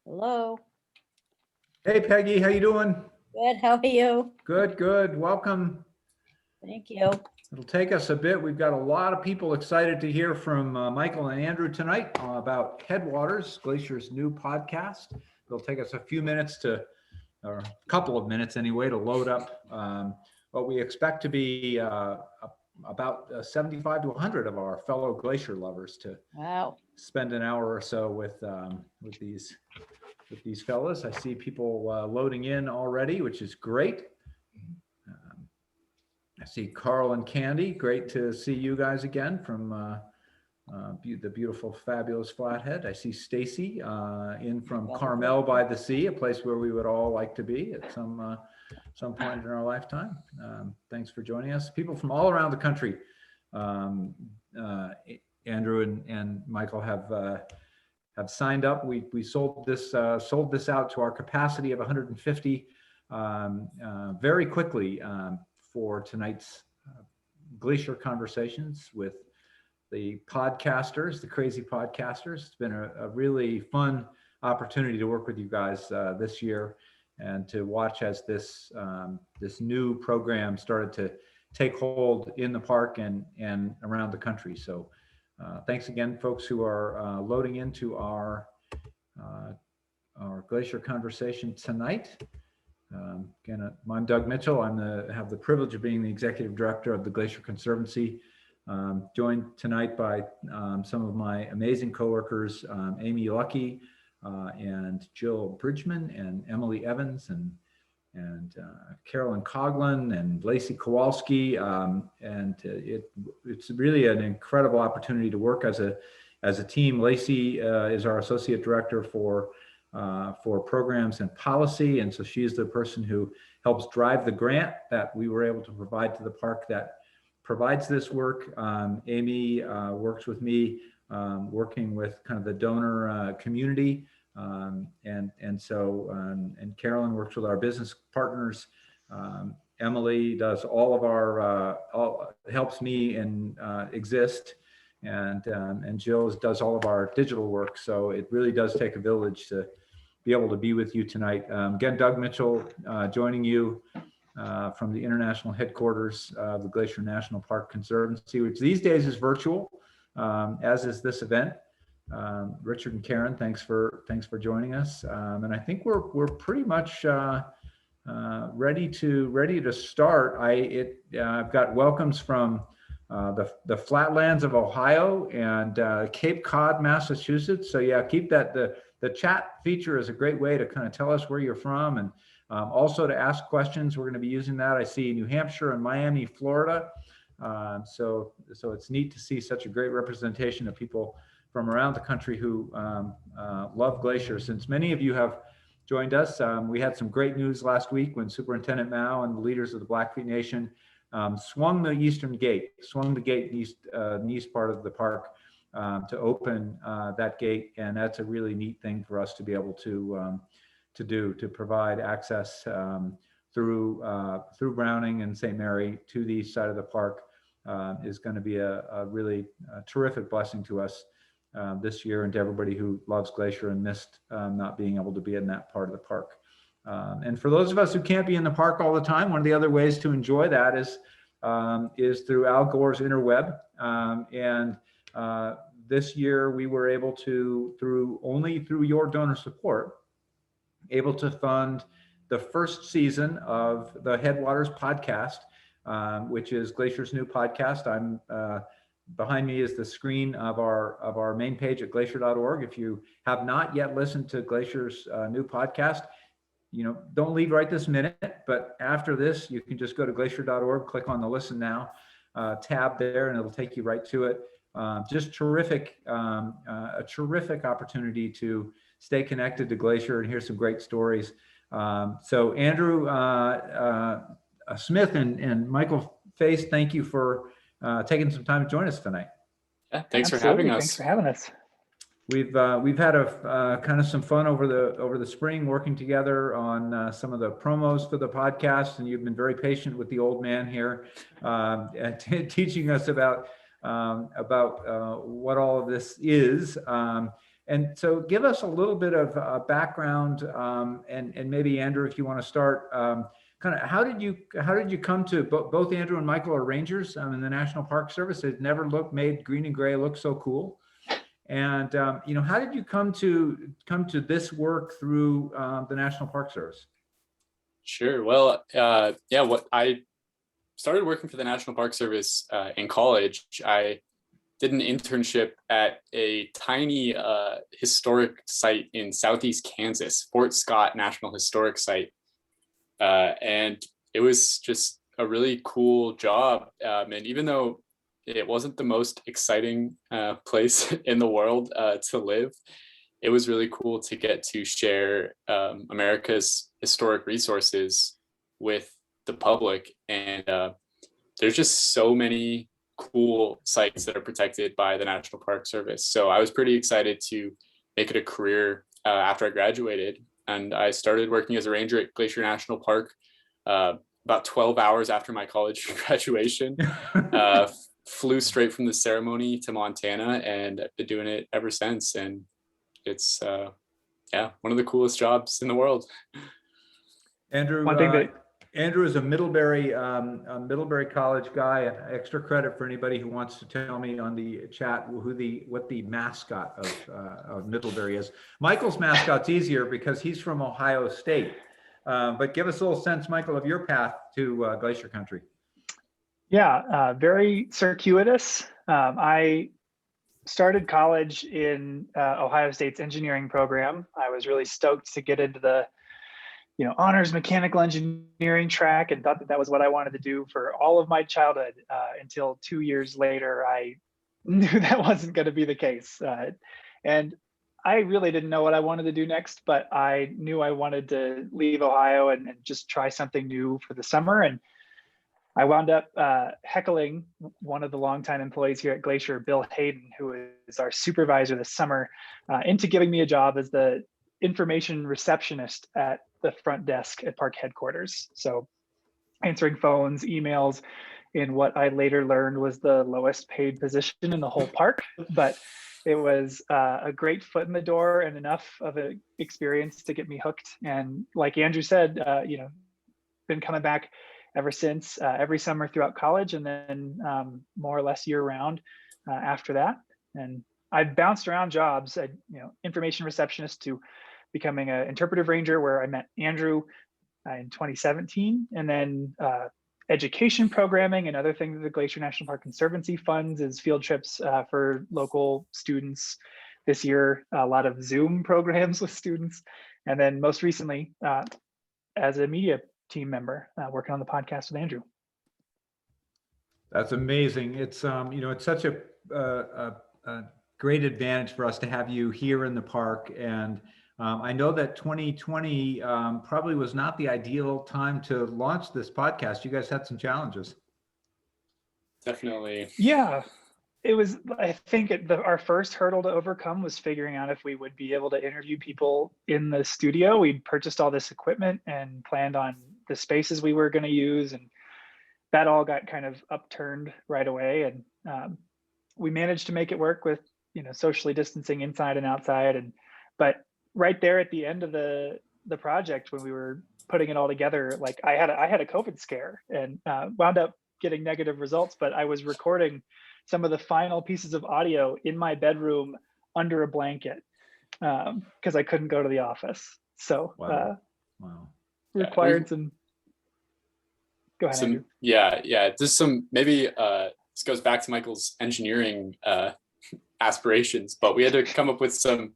Hello. Hey Peggy, how you doing? Good. How are you? Good, good. Welcome. Thank you. It'll take us a bit. We've got a lot of people excited to hear from Michael and Andrew tonight about Headwaters, Glacier's new podcast. It'll take us a few minutes to, or a couple of minutes anyway, to load up what we expect to be about 75 to 100 of our fellow glacier lovers to Wow. spend an hour or so with these fellas. I see people loading in already, which is great. I see Carl and Candy. Great to see you guys again from the beautiful, fabulous Flathead. I see Stacy in from Carmel by the Sea, a place where we would all like to be at some point in our lifetime. Thanks for joining us. People from all around the country. Andrew and Michael have signed up. We sold this out to our capacity of 150 very quickly for tonight's Glacier Conversations with the podcasters, the crazy podcasters. It's been a really fun opportunity to work with you guys this year and to watch as this new program started to take hold in the park and around the country. So thanks again, folks who are loading into our Glacier Conversation tonight. Again, I'm Doug Mitchell. I have the privilege of being the executive director of the Glacier Conservancy. Joined tonight by some of my amazing coworkers, Amy Lucky and Jill Bridgman and Emily Evans and Carolyn Coughlin and Lacey Kowalski. It's really an incredible opportunity to work as a team. Lacey is our associate director for programs and policy. And so she's the person who helps drive the grant that we were able to provide to the park that provides this work. Amy works with me, working with kind of the donor community. And Carolyn works with our business partners. Emily does all of our, helps me and exist. And Jill does all of our digital work. So it really does take a village to be able to be with you tonight. Again, Doug Mitchell joining you from the international headquarters of the Glacier National Park Conservancy, which these days is virtual, as is this event. Richard and Karen, thanks for joining us. And I think we're pretty much ready to start. I've got welcomes from the flatlands of Ohio and Cape Cod, Massachusetts. So yeah, keep that. The chat feature is a great way to kind of tell us where you're from and also to ask questions. We're going to be using that. I see New Hampshire and Miami, Florida. So it's neat to see such a great representation of people from around the country who love Glacier. Since many of you have joined us, we had some great news last week when Superintendent Mao and the leaders of the Blackfeet Nation swung the gate in the east part of the park to open that gate. And that's a really neat thing for us to be able to do, to provide access through Browning and St. Mary to the east side of the park is going to be a really terrific blessing to us this year and to everybody who loves Glacier and missed not being able to be in that part of the park. And for those of us who can't be in the park all the time, one of the other ways to enjoy that is through Al Gore's interweb. This year we were able to, only through your donor support, able to fund the first season of the Headwaters podcast, which is Glacier's new podcast. Behind me is the screen of our main page at glacier.org. If you have not yet listened to Glacier's new podcast, don't leave right this minute, but after this, you can just go to glacier.org, click on the Listen Now tab there, and it'll take you right to it. Just terrific, a terrific opportunity to stay connected to Glacier and hear some great stories. So Andrew Smith and Michael Faist, thank you for taking some time to join us tonight. Yeah, thanks for having us. Thanks for having us. We've had a kind of some fun over the spring working together on some of the promos for the podcast, and you've been very patient with the old man here, and teaching us about about what all of this is. And so give us a little bit of background, and maybe Andrew, if you want to start, kind of how did you come to both Andrew and Michael are rangers in the National Park Service. They've never made green and gray look so cool. And how did you come to this work through the National Park Service? Sure. Well, what I started working for the National Park Service in college. I did an internship at a tiny historic site in southeast Kansas, Fort Scott National Historic Site. And it was just a really cool job. And even though it wasn't the most exciting place in the world to live, it was really cool to get to share America's historic resources with the public. And there's just so many cool sites that are protected by the National Park Service. So I was pretty excited to make it a career after I graduated. And I started working as a ranger at Glacier National Park about 12 hours after my college graduation. Flew straight from the ceremony to Montana, and I've been doing it ever since. And it's one of the coolest jobs in the world. Andrew, Andrew is a Middlebury College guy. And extra credit for anybody who wants to tell me on the chat what the mascot of Middlebury is. Michael's mascot's easier because he's from Ohio State. But give us a little sense, Michael, of your path to Glacier Country. Yeah, very circuitous. I started college in Ohio State's engineering program. I was really stoked to get into the honors mechanical engineering track, and thought that was what I wanted to do for all of my childhood until 2 years later, I knew that wasn't going to be the case. And I really didn't know what I wanted to do next, but I knew I wanted to leave Ohio and just try something new for the summer. And I wound up heckling one of the longtime employees here at Glacier, Bill Hayden, who is our supervisor this summer, into giving me a job as the information receptionist at the front desk at park headquarters. So answering phones, emails, in what I later learned was the lowest paid position in the whole park, but it was a great foot in the door and enough of an experience to get me hooked. And like Andrew said, been coming back ever since, every summer throughout college, and then more or less year round after that. And I've bounced around jobs, information receptionist to becoming an interpretive ranger, where I met Andrew in 2017, and then education programming. Another thing that the Glacier National Park Conservancy funds is field trips for local students. This year, a lot of Zoom programs with students. And then most recently, as a media team member, working on the podcast with Andrew. That's amazing. It's it's such a great advantage for us to have you here in the park. And I know that 2020 probably was not the ideal time to launch this podcast. You guys had some challenges. Definitely. Yeah, it was, I think our first hurdle to overcome was figuring out if we would be able to interview people in the studio. We'd purchased all this equipment and planned on the spaces we were going to use, and that all got kind of upturned right away. And we managed to make it work with socially distancing inside and outside. But right there at the end of the project, when we were putting it all together, like I had a COVID scare and wound up getting negative results, but I was recording some of the final pieces of audio in my bedroom under a blanket because I couldn't go to the office. So Wow. Required some. Go ahead. Andrew. Yeah. There's some, maybe this goes back to Michael's engineering aspirations, but we had to come up with some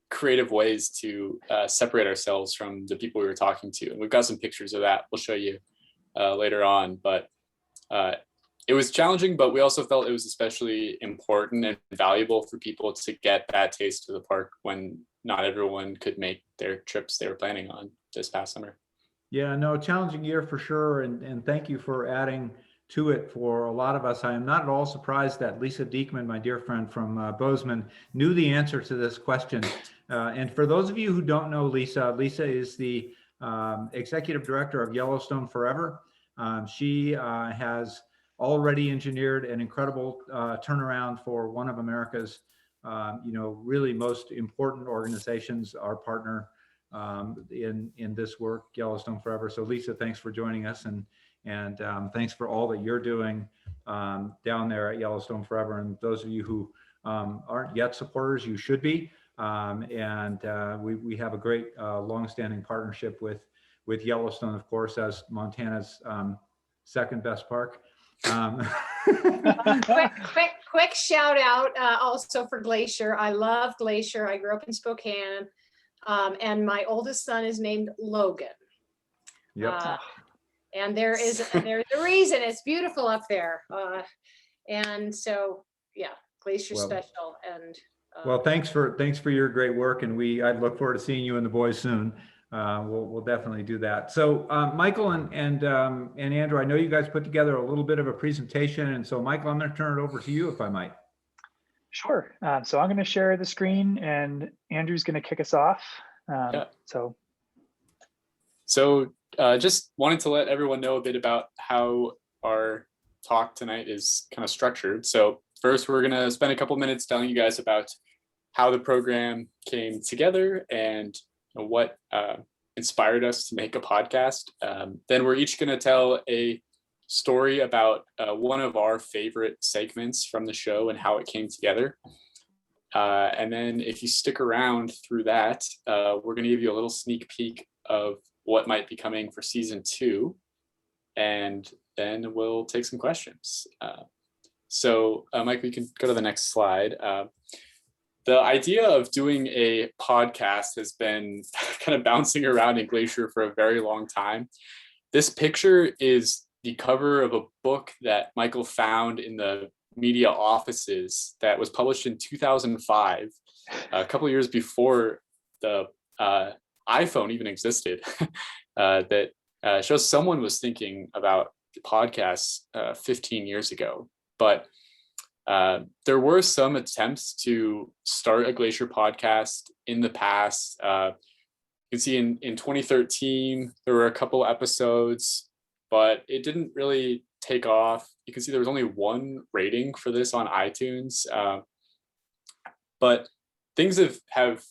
creative ways to separate ourselves from the people we were talking to. And we've got some pictures of that we'll show you later on. But it was challenging, but we also felt it was especially important and valuable for people to get that taste of the park when not everyone could make their trips they were planning on this past summer. Yeah, no, challenging year for sure. And thank you for adding to it for a lot of us. I am not at all surprised that Lisa Diekman, my dear friend from Bozeman, knew the answer to this question. And for those of you who don't know Lisa, Lisa is the executive director of Yellowstone Forever. She has already engineered an incredible turnaround for one of America's, really most important organizations, our partner in this work, Yellowstone Forever. So Lisa, thanks for joining us, and thanks for all that you're doing down there at Yellowstone Forever. And those of you who aren't yet supporters, you should be. We have a great longstanding partnership with Yellowstone, of course, as Montana's second best park. Quick shout out also for Glacier. I love Glacier. I grew up in Spokane, and my oldest son is named Logan. Yep. And there's a reason. It's beautiful up there. And so, yeah, Glacier special. And well, thanks for your great work, and I look forward to seeing you and the boys soon. We'll definitely do that. So Michael and Andrew, I know you guys put together a little bit of a presentation, and so Michael, I'm going to turn it over to you if I might. Sure. So I'm going to share the screen, and Andrew's going to kick us off. So just wanted to let everyone know a bit about how our talk tonight is kind of structured. So first, we're going to spend a couple minutes telling you guys about how the program came together and what inspired us to make a podcast. Then we're each going to tell a story about one of our favorite segments from the show and how it came together. And then if you stick around through that, we're going to give you a little sneak peek of what might be coming for season 2. And then we'll take some questions. So Mike, we can go to the next slide. The idea of doing a podcast has been kind of bouncing around in Glacier for a very long time. This picture is the cover of a book that Michael found in the media offices that was published in 2005, a couple of years before the iPhone even existed, that shows someone was thinking about podcasts 15 years ago. But there were some attempts to start a Glacier podcast in the past. You can see in 2013, there were a couple episodes, but it didn't really take off. You can see there was only 1 rating for this on iTunes. But things have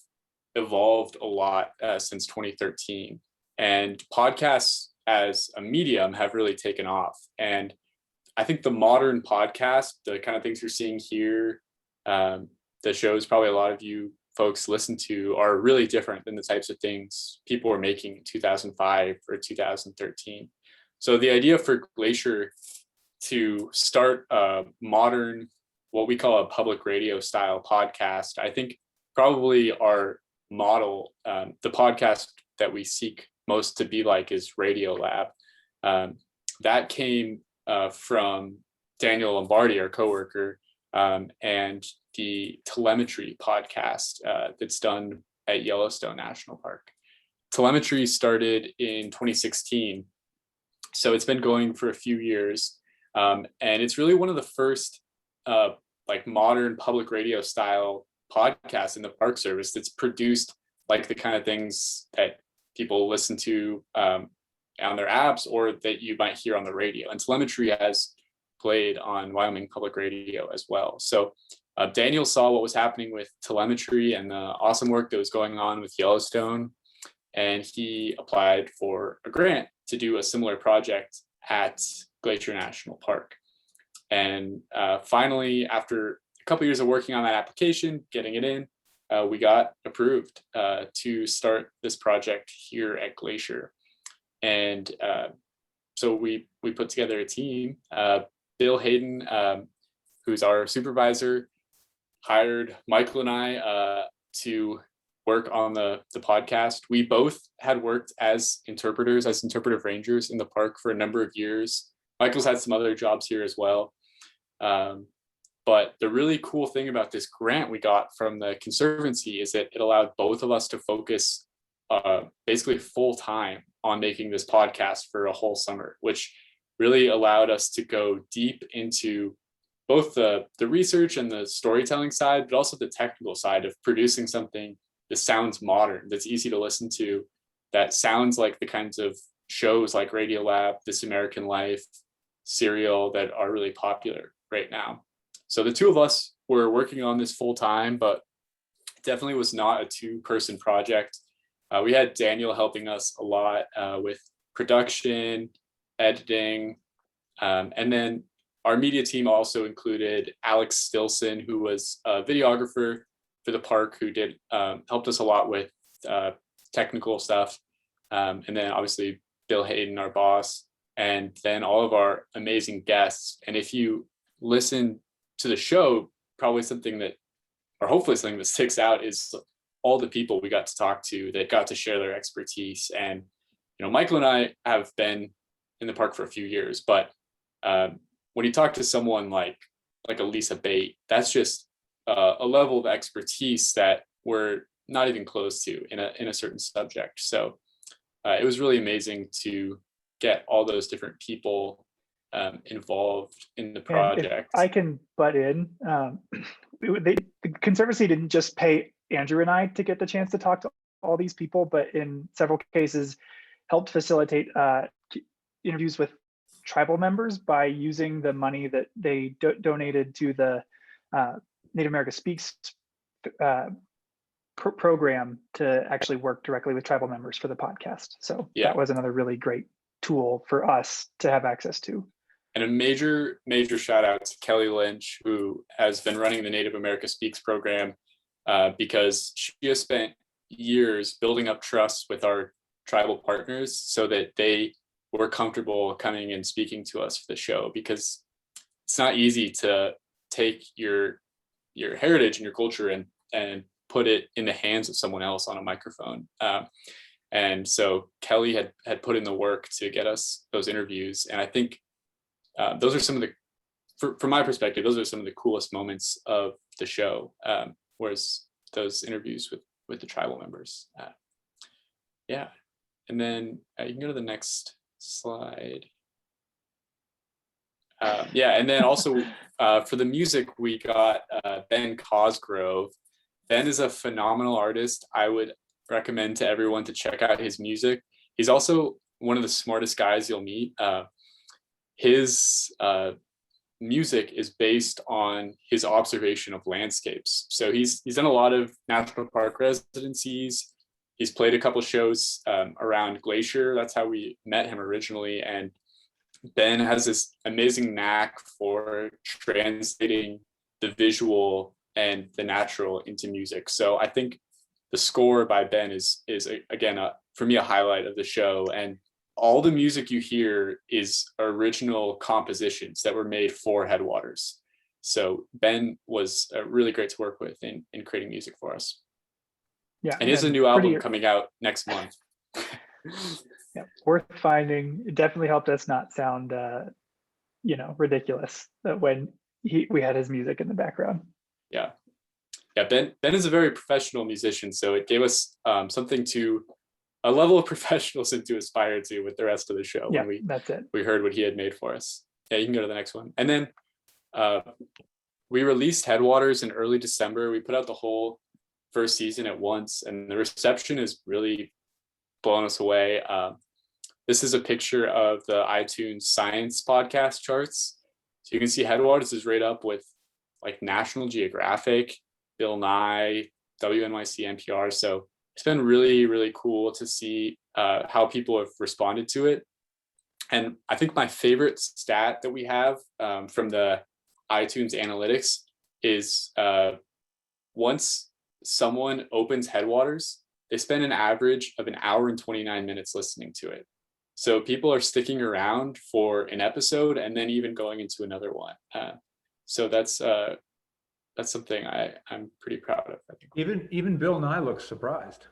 evolved a lot since 2013. And podcasts as a medium have really taken off. And I think the modern podcast, the kind of things you're seeing here, the shows probably a lot of you folks listen to, are really different than the types of things people were making in 2005 or 2013. So the idea for Glacier to start a modern, what we call a public radio style podcast, I think probably our model, the podcast that we seek most to be like is Radiolab. That came from Daniel Lombardi, our coworker, and the telemetry podcast that's done at Yellowstone National Park. Telemetry started in 2016, so it's been going for a few years, and it's really one of the first like modern public radio style podcasts in the Park Service that's produced like the kind of things that people listen to on their apps or that you might hear on the radio. And telemetry has played on Wyoming Public Radio as well. So Daniel saw what was happening with telemetry and the awesome work that was going on with Yellowstone, and he applied for a grant to do a similar project at Glacier National Park. And finally, after a couple years of working on that application, getting it in, we got approved to start this project here at Glacier. And so we put together a team. Bill Hayden, who's our supervisor, hired Michael and I to work on the podcast. We both had worked as interpreters, as interpretive rangers in the park for a number of years. Michael's had some other jobs here as well. But the really cool thing about this grant we got from the Conservancy is that it allowed both of us to focus basically full time on making this podcast for a whole summer, which really allowed us to go deep into both the research and the storytelling side, but also the technical side of producing something that sounds modern, that's easy to listen to, that sounds like the kinds of shows like Radiolab, This American Life, cereal that are really popular right now. So the two of us were working on this full time, but definitely was not a two-person project. We had Daniel helping us a lot with production, editing, and then our media team also included Alex Stilson, who was a videographer for the park, who did helped us a lot with technical stuff. And then obviously Bill Hayden, our boss, and then all of our amazing guests. And if you listen to the show, probably something that, or hopefully something that sticks out, is all the people we got to talk to that got to share their expertise. And, Michael and I have been in the park for a few years, but when you talk to someone like a Lisa Bate, that's just a level of expertise that we're not even close to in a certain subject. So it was really amazing to get all those different people involved in the project. And if I can butt in. The Conservancy didn't just pay Andrew and I to get the chance to talk to all these people, but in several cases helped facilitate interviews with tribal members by using the money that they donated to the Native America Speaks program to actually work directly with tribal members for the podcast. So that was another really great tool for us to have access to. And a major shout out to Kelly Lynch, who has been running the Native America Speaks program, because she has spent years building up trust with our tribal partners so that they were comfortable coming and speaking to us for the show, because it's not easy to take your heritage and your culture and put it in the hands of someone else on a microphone. And so Kelly had put in the work to get us those interviews. And I think those are some of the, from my perspective, those are some of the coolest moments of the show, was those interviews with the tribal members. And then you can go to the next slide. And then also for the music, we got Ben Cosgrove. Ben is a phenomenal artist. I would recommend to everyone to check out his music. He's also one of the smartest guys you'll meet. His music is based on his observation of landscapes. So he's done a lot of national park residencies. He's played a couple shows around Glacier. That's how we met him originally. And Ben has this amazing knack for translating the visual and the natural into music. So I think the score by Ben is again, for me, a highlight of the show. And all the music you hear is original compositions that were made for Headwaters. So Ben was really great to work with in creating music for us. Yeah, and he has a new album coming out next month. Yeah, worth finding. It definitely helped us not sound, ridiculous when we had his music in the background. Yeah. Ben is a very professional musician, so it gave us something to a level of professionalism to aspire to with the rest of the show. Yeah, when that's it. We heard what he had made for us. Yeah, you can go to the next one. And then we released Headwaters in early December. We put out the whole first season at once, and the reception is really blown us away. This is a picture of the iTunes science podcast charts. So you can see Headwaters is right up with like National Geographic, Bill Nye, WNYC, NPR. So it's been really, really cool to see how people have responded to it. And I think my favorite stat that we have from the iTunes analytics is once someone opens Headwaters, they spend an average of 1 hour and 29 minutes listening to it. So people are sticking around for an episode and then even going into another one. So that's something I'm pretty proud of. I think. Even Bill Nye looks surprised.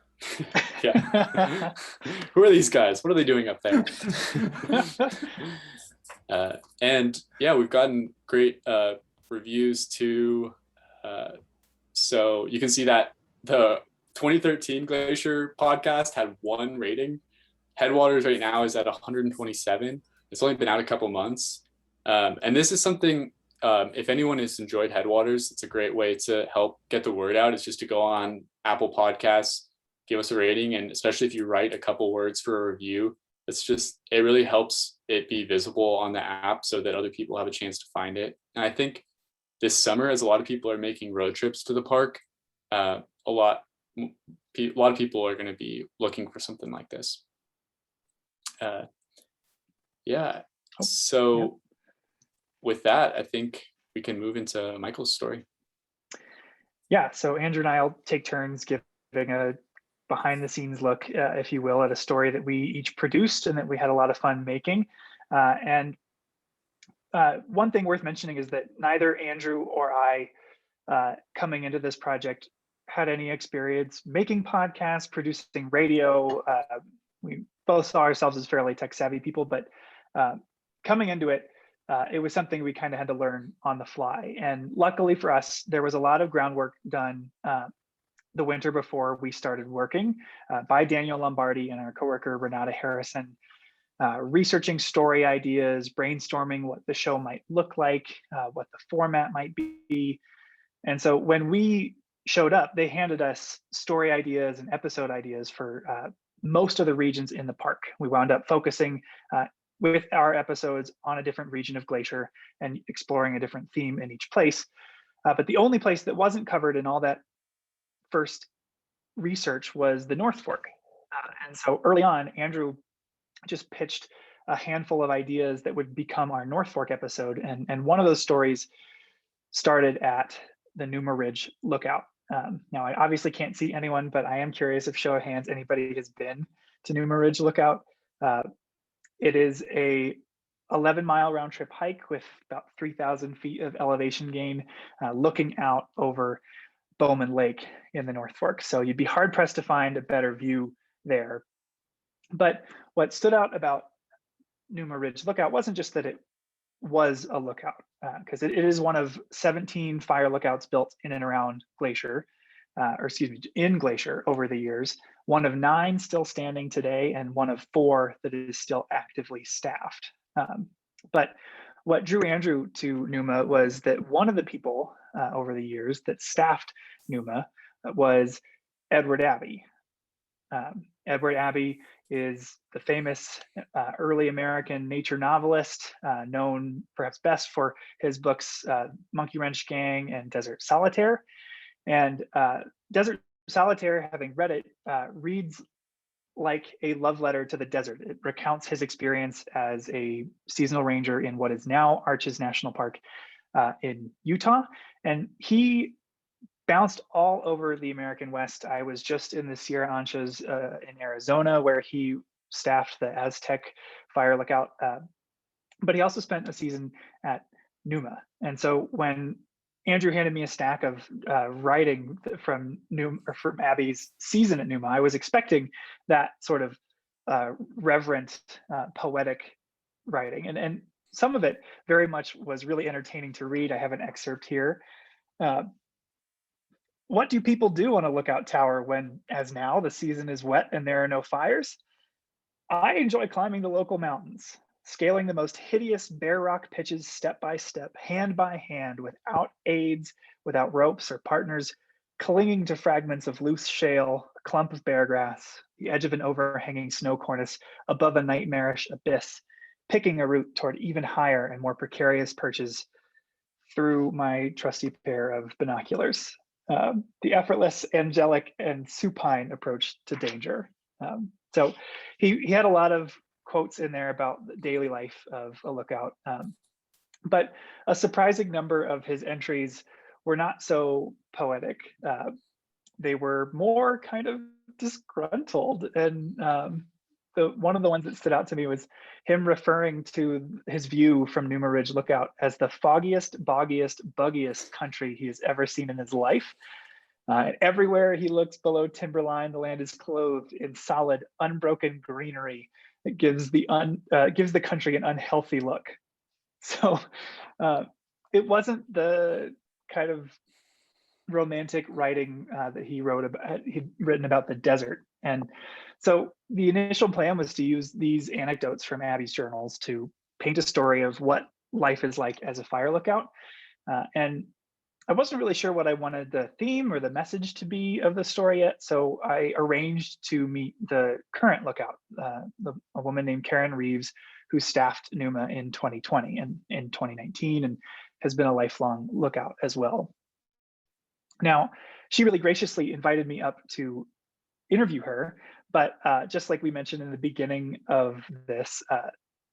Yeah. Who are these guys? What are they doing up there? And yeah, we've gotten great reviews too. So you can see that the 2013 Glacier podcast had 1 rating. Headwaters right now is at 127. It's only been out a couple months. And this is something, if anyone has enjoyed Headwaters, it's a great way to help get the word out. It's just to go on Apple Podcasts, give us a rating. And especially if you write a couple words for a review, it really helps it be visible on the app so that other people have a chance to find it. And I think this summer, as a lot of people are making road trips to the park, a lot of people are going to be looking for something like this. Yeah. So with that, I think we can move into Michael's story. Yeah, so Andrew and I'll take turns giving a behind the scenes look, if you will, at a story that we each produced and that we had a lot of fun making. And one thing worth mentioning is that neither Andrew or I, coming into this project, had any experience making podcasts, producing radio. We both saw ourselves as fairly tech savvy people, but coming into it, it was something we kind of had to learn on the fly. And luckily for us, there was a lot of groundwork done the winter before we started working by Daniel Lombardi and our coworker, Renata Harrison, researching story ideas, brainstorming what the show might look like, what the format might be. And so when we showed up, they handed us story ideas and episode ideas for most of the regions in the park. We wound up focusing with our episodes on a different region of Glacier and exploring a different theme in each place. But the only place that wasn't covered in all that first research was the North Fork. And so early on, Andrew just pitched a handful of ideas that would become our North Fork episode. And one of those stories started at the Numa Ridge Lookout. Now, I obviously can't see anyone, but I am curious if, show of hands, anybody has been to Numa Ridge Lookout. It is a 11-mile round trip hike with about 3,000 feet of elevation gain, looking out over Bowman Lake in the North Fork. So you'd be hard pressed to find a better view there. But what stood out about Numa Ridge Lookout wasn't just that it was a lookout, because it is one of 17 fire lookouts built in and around Glacier, in Glacier over the years, one of 9 still standing today, and one of 4 that is still actively staffed. But what drew Andrew to Numa was that one of the people over the years that staffed Numa was Edward Abbey. Edward Abbey is the famous early American nature novelist, known perhaps best for his books Monkey Wrench Gang and Desert Solitaire. And Desert Solitaire, having read it, reads like a love letter to the desert. It recounts his experience as a seasonal ranger in what is now Arches National Park in Utah. And he bounced all over the American West. I was just in the Sierra Anchas in Arizona, where he staffed the Aztec Fire Lookout. But he also spent a season at Numa. And so when Andrew handed me a stack of writing from Abby's season at Numa, I was expecting that sort of reverent, poetic writing. And some of it very much was really entertaining to read. I have an excerpt here. What do people do on a lookout tower when, as now, the season is wet and there are no fires? I enjoy climbing the local mountains, scaling the most hideous bare rock pitches step by step, hand by hand, without aids, without ropes or partners, clinging to fragments of loose shale, a clump of bear grass, the edge of an overhanging snow cornice above a nightmarish abyss, picking a route toward even higher and more precarious perches through my trusty pair of binoculars. The effortless, angelic, and supine approach to danger. So he had a lot of quotes in there about the daily life of a lookout, but a surprising number of his entries were not so poetic. They were more kind of disgruntled, and one of the ones that stood out to me was him referring to his view from Numa Ridge Lookout as the foggiest, boggiest, buggiest country he has ever seen in his life. Everywhere he looks below timberline, the land is clothed in solid, unbroken greenery that gives the country an unhealthy look. So it wasn't the kind of romantic writing that he'd written about the desert. And so the initial plan was to use these anecdotes from Abby's journals to paint a story of what life is like as a fire lookout. And I wasn't really sure what I wanted the theme or the message to be of the story yet, so I arranged to meet the current lookout, a woman named Karen Reeves, who staffed Numa in 2020 and in 2019 and has been a lifelong lookout as well. Now, she really graciously invited me up to interview her, but just like we mentioned in the beginning of this,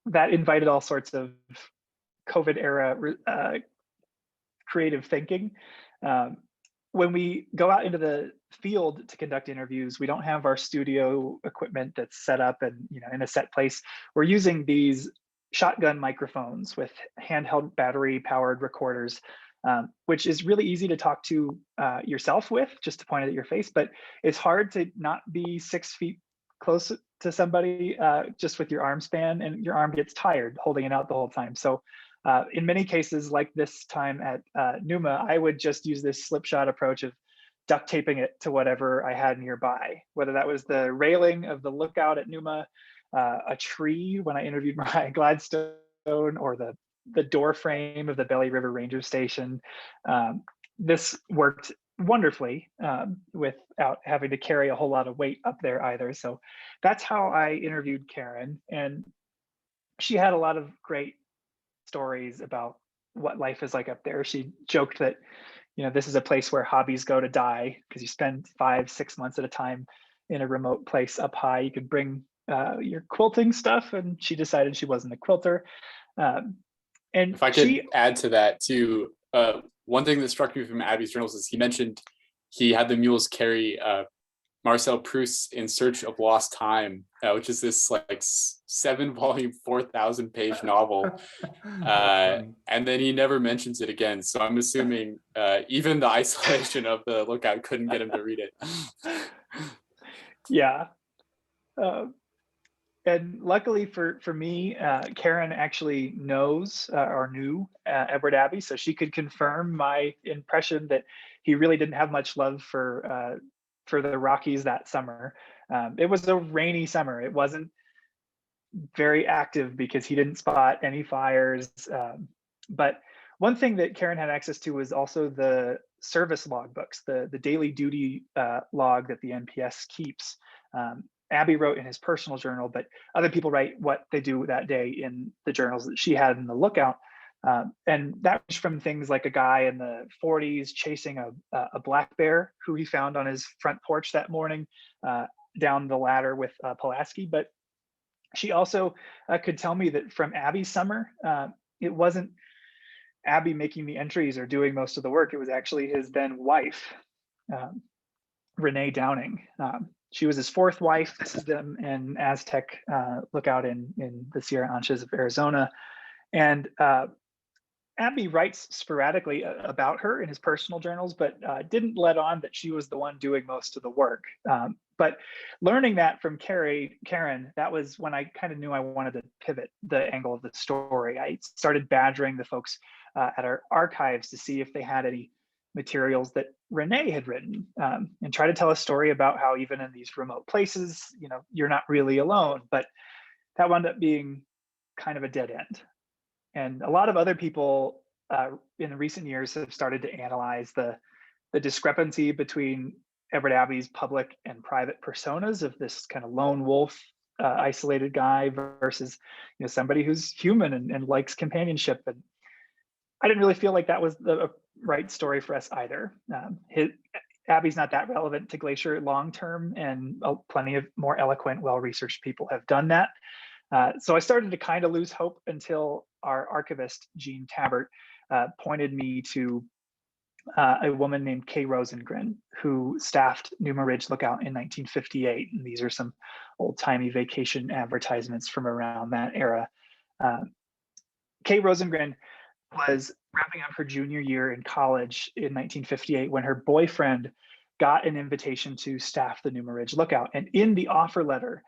that invited all sorts of COVID era creative thinking. When we go out into the field to conduct interviews, we don't have our studio equipment that's set up and in a set place. We're using these shotgun microphones with handheld battery powered recorders, which is really easy to talk to yourself with, just to point it at your face, but it's hard to not be 6 feet close to somebody just with your arm span, and your arm gets tired holding it out the whole time. So in many cases, like this time at Numa, I would just use this slipshot approach of duct taping it to whatever I had nearby, whether that was the railing of the lookout at Numa, a tree when I interviewed Mariah Gladstone, or the door frame of the Belly River Ranger Station. This worked wonderfully without having to carry a whole lot of weight up there either. So that's how I interviewed Karen, and she had a lot of great stories about what life is like up there. She joked that, this is a place where hobbies go to die, because you spend 5-6 months at a time in a remote place up high. You could bring your quilting stuff, and she decided she wasn't a quilter. And if I could add to that too, one thing that struck me from Abby's journals is he mentioned he had the mules carry Marcel Proust's In Search of Lost Time, which is this like 7-volume, 4,000-page novel. And then he never mentions it again. So I'm assuming even the isolation of the lookout couldn't get him to read it. Yeah. And luckily for me, Karen actually knows or knew Edward Abbey, so she could confirm my impression that he really didn't have much love for the Rockies that summer. It was a rainy summer. It wasn't very active because he didn't spot any fires. But one thing that Karen had access to was also the service logbooks, the daily duty log that the NPS keeps. Abby wrote in his personal journal, but other people write what they do that day in the journals that she had in the lookout. And that was from things like a guy in the 40s chasing a black bear who he found on his front porch that morning down the ladder with Pulaski. But she also could tell me that from Abby's summer, it wasn't Abby making the entries or doing most of the work. It was actually his then wife, Renee Downing. She was his fourth wife. This is them in Aztec lookout in the Sierra Anchas of Arizona. And Abby writes sporadically about her in his personal journals, but didn't let on that she was the one doing most of the work. But learning that from Karen, that was when I kind of knew I wanted to pivot the angle of the story. I started badgering the folks at our archives to see if they had any materials that Renee had written, and try to tell a story about how even in these remote places, you're not really alone. But that wound up being kind of a dead end. And a lot of other people in the recent years have started to analyze the discrepancy between Edward Abbey's public and private personas of this kind of lone wolf, isolated guy versus somebody who's human and likes companionship. And I didn't really feel like that was the right story for us either. Abbey's not that relevant to Glacier long term, and plenty of more eloquent, well-researched people have done that. So I started to kind of lose hope until our archivist, Jean Tabbert, pointed me to a woman named Kay Rosengren, who staffed Numa Ridge Lookout in 1958. And these are some old-timey vacation advertisements from around that era. Kay Rosengren was wrapping up her junior year in college in 1958 when her boyfriend got an invitation to staff the Numa Ridge Lookout. And in the offer letter,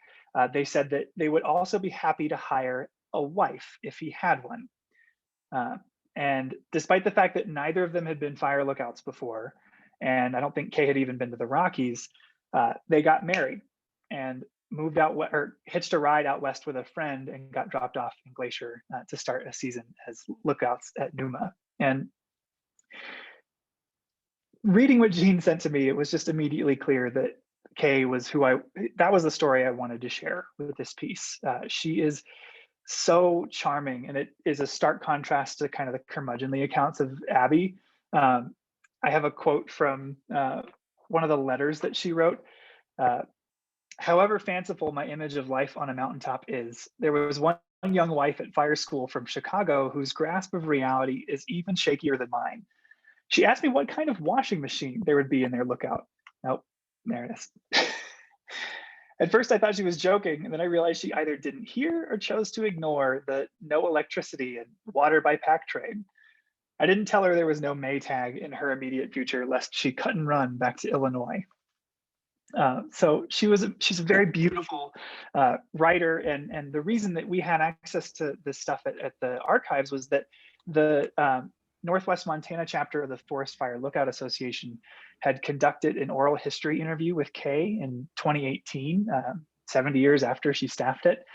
they said that they would also be happy to hire a wife if he had one. And despite the fact that neither of them had been fire lookouts before, and I don't think Kay had even been to the Rockies, they got married and moved out or hitched a ride out west with a friend and got dropped off in Glacier to start a season as lookouts at Numa. And reading what Jean sent to me, it was just immediately clear that Kay was that was the story I wanted to share with this piece. She is so charming, and it is a stark contrast to kind of the curmudgeonly accounts of Abby. I have a quote from one of the letters that she wrote. However fanciful my image of life on a mountaintop is, there was one young wife at fire school from Chicago whose grasp of reality is even shakier than mine. She asked me what kind of washing machine there would be in their lookout. Nope, there it is. At first I thought she was joking, and then I realized she either didn't hear or chose to ignore the no electricity and water by pack train. I didn't tell her there was no Maytag in her immediate future, lest she cut and run back to Illinois. So she's a very beautiful writer, and the reason that we had access to this stuff at the archives was that the Northwest Montana chapter of the Forest Fire Lookout Association had conducted an oral history interview with Kay in 2018, 70 years after she staffed it,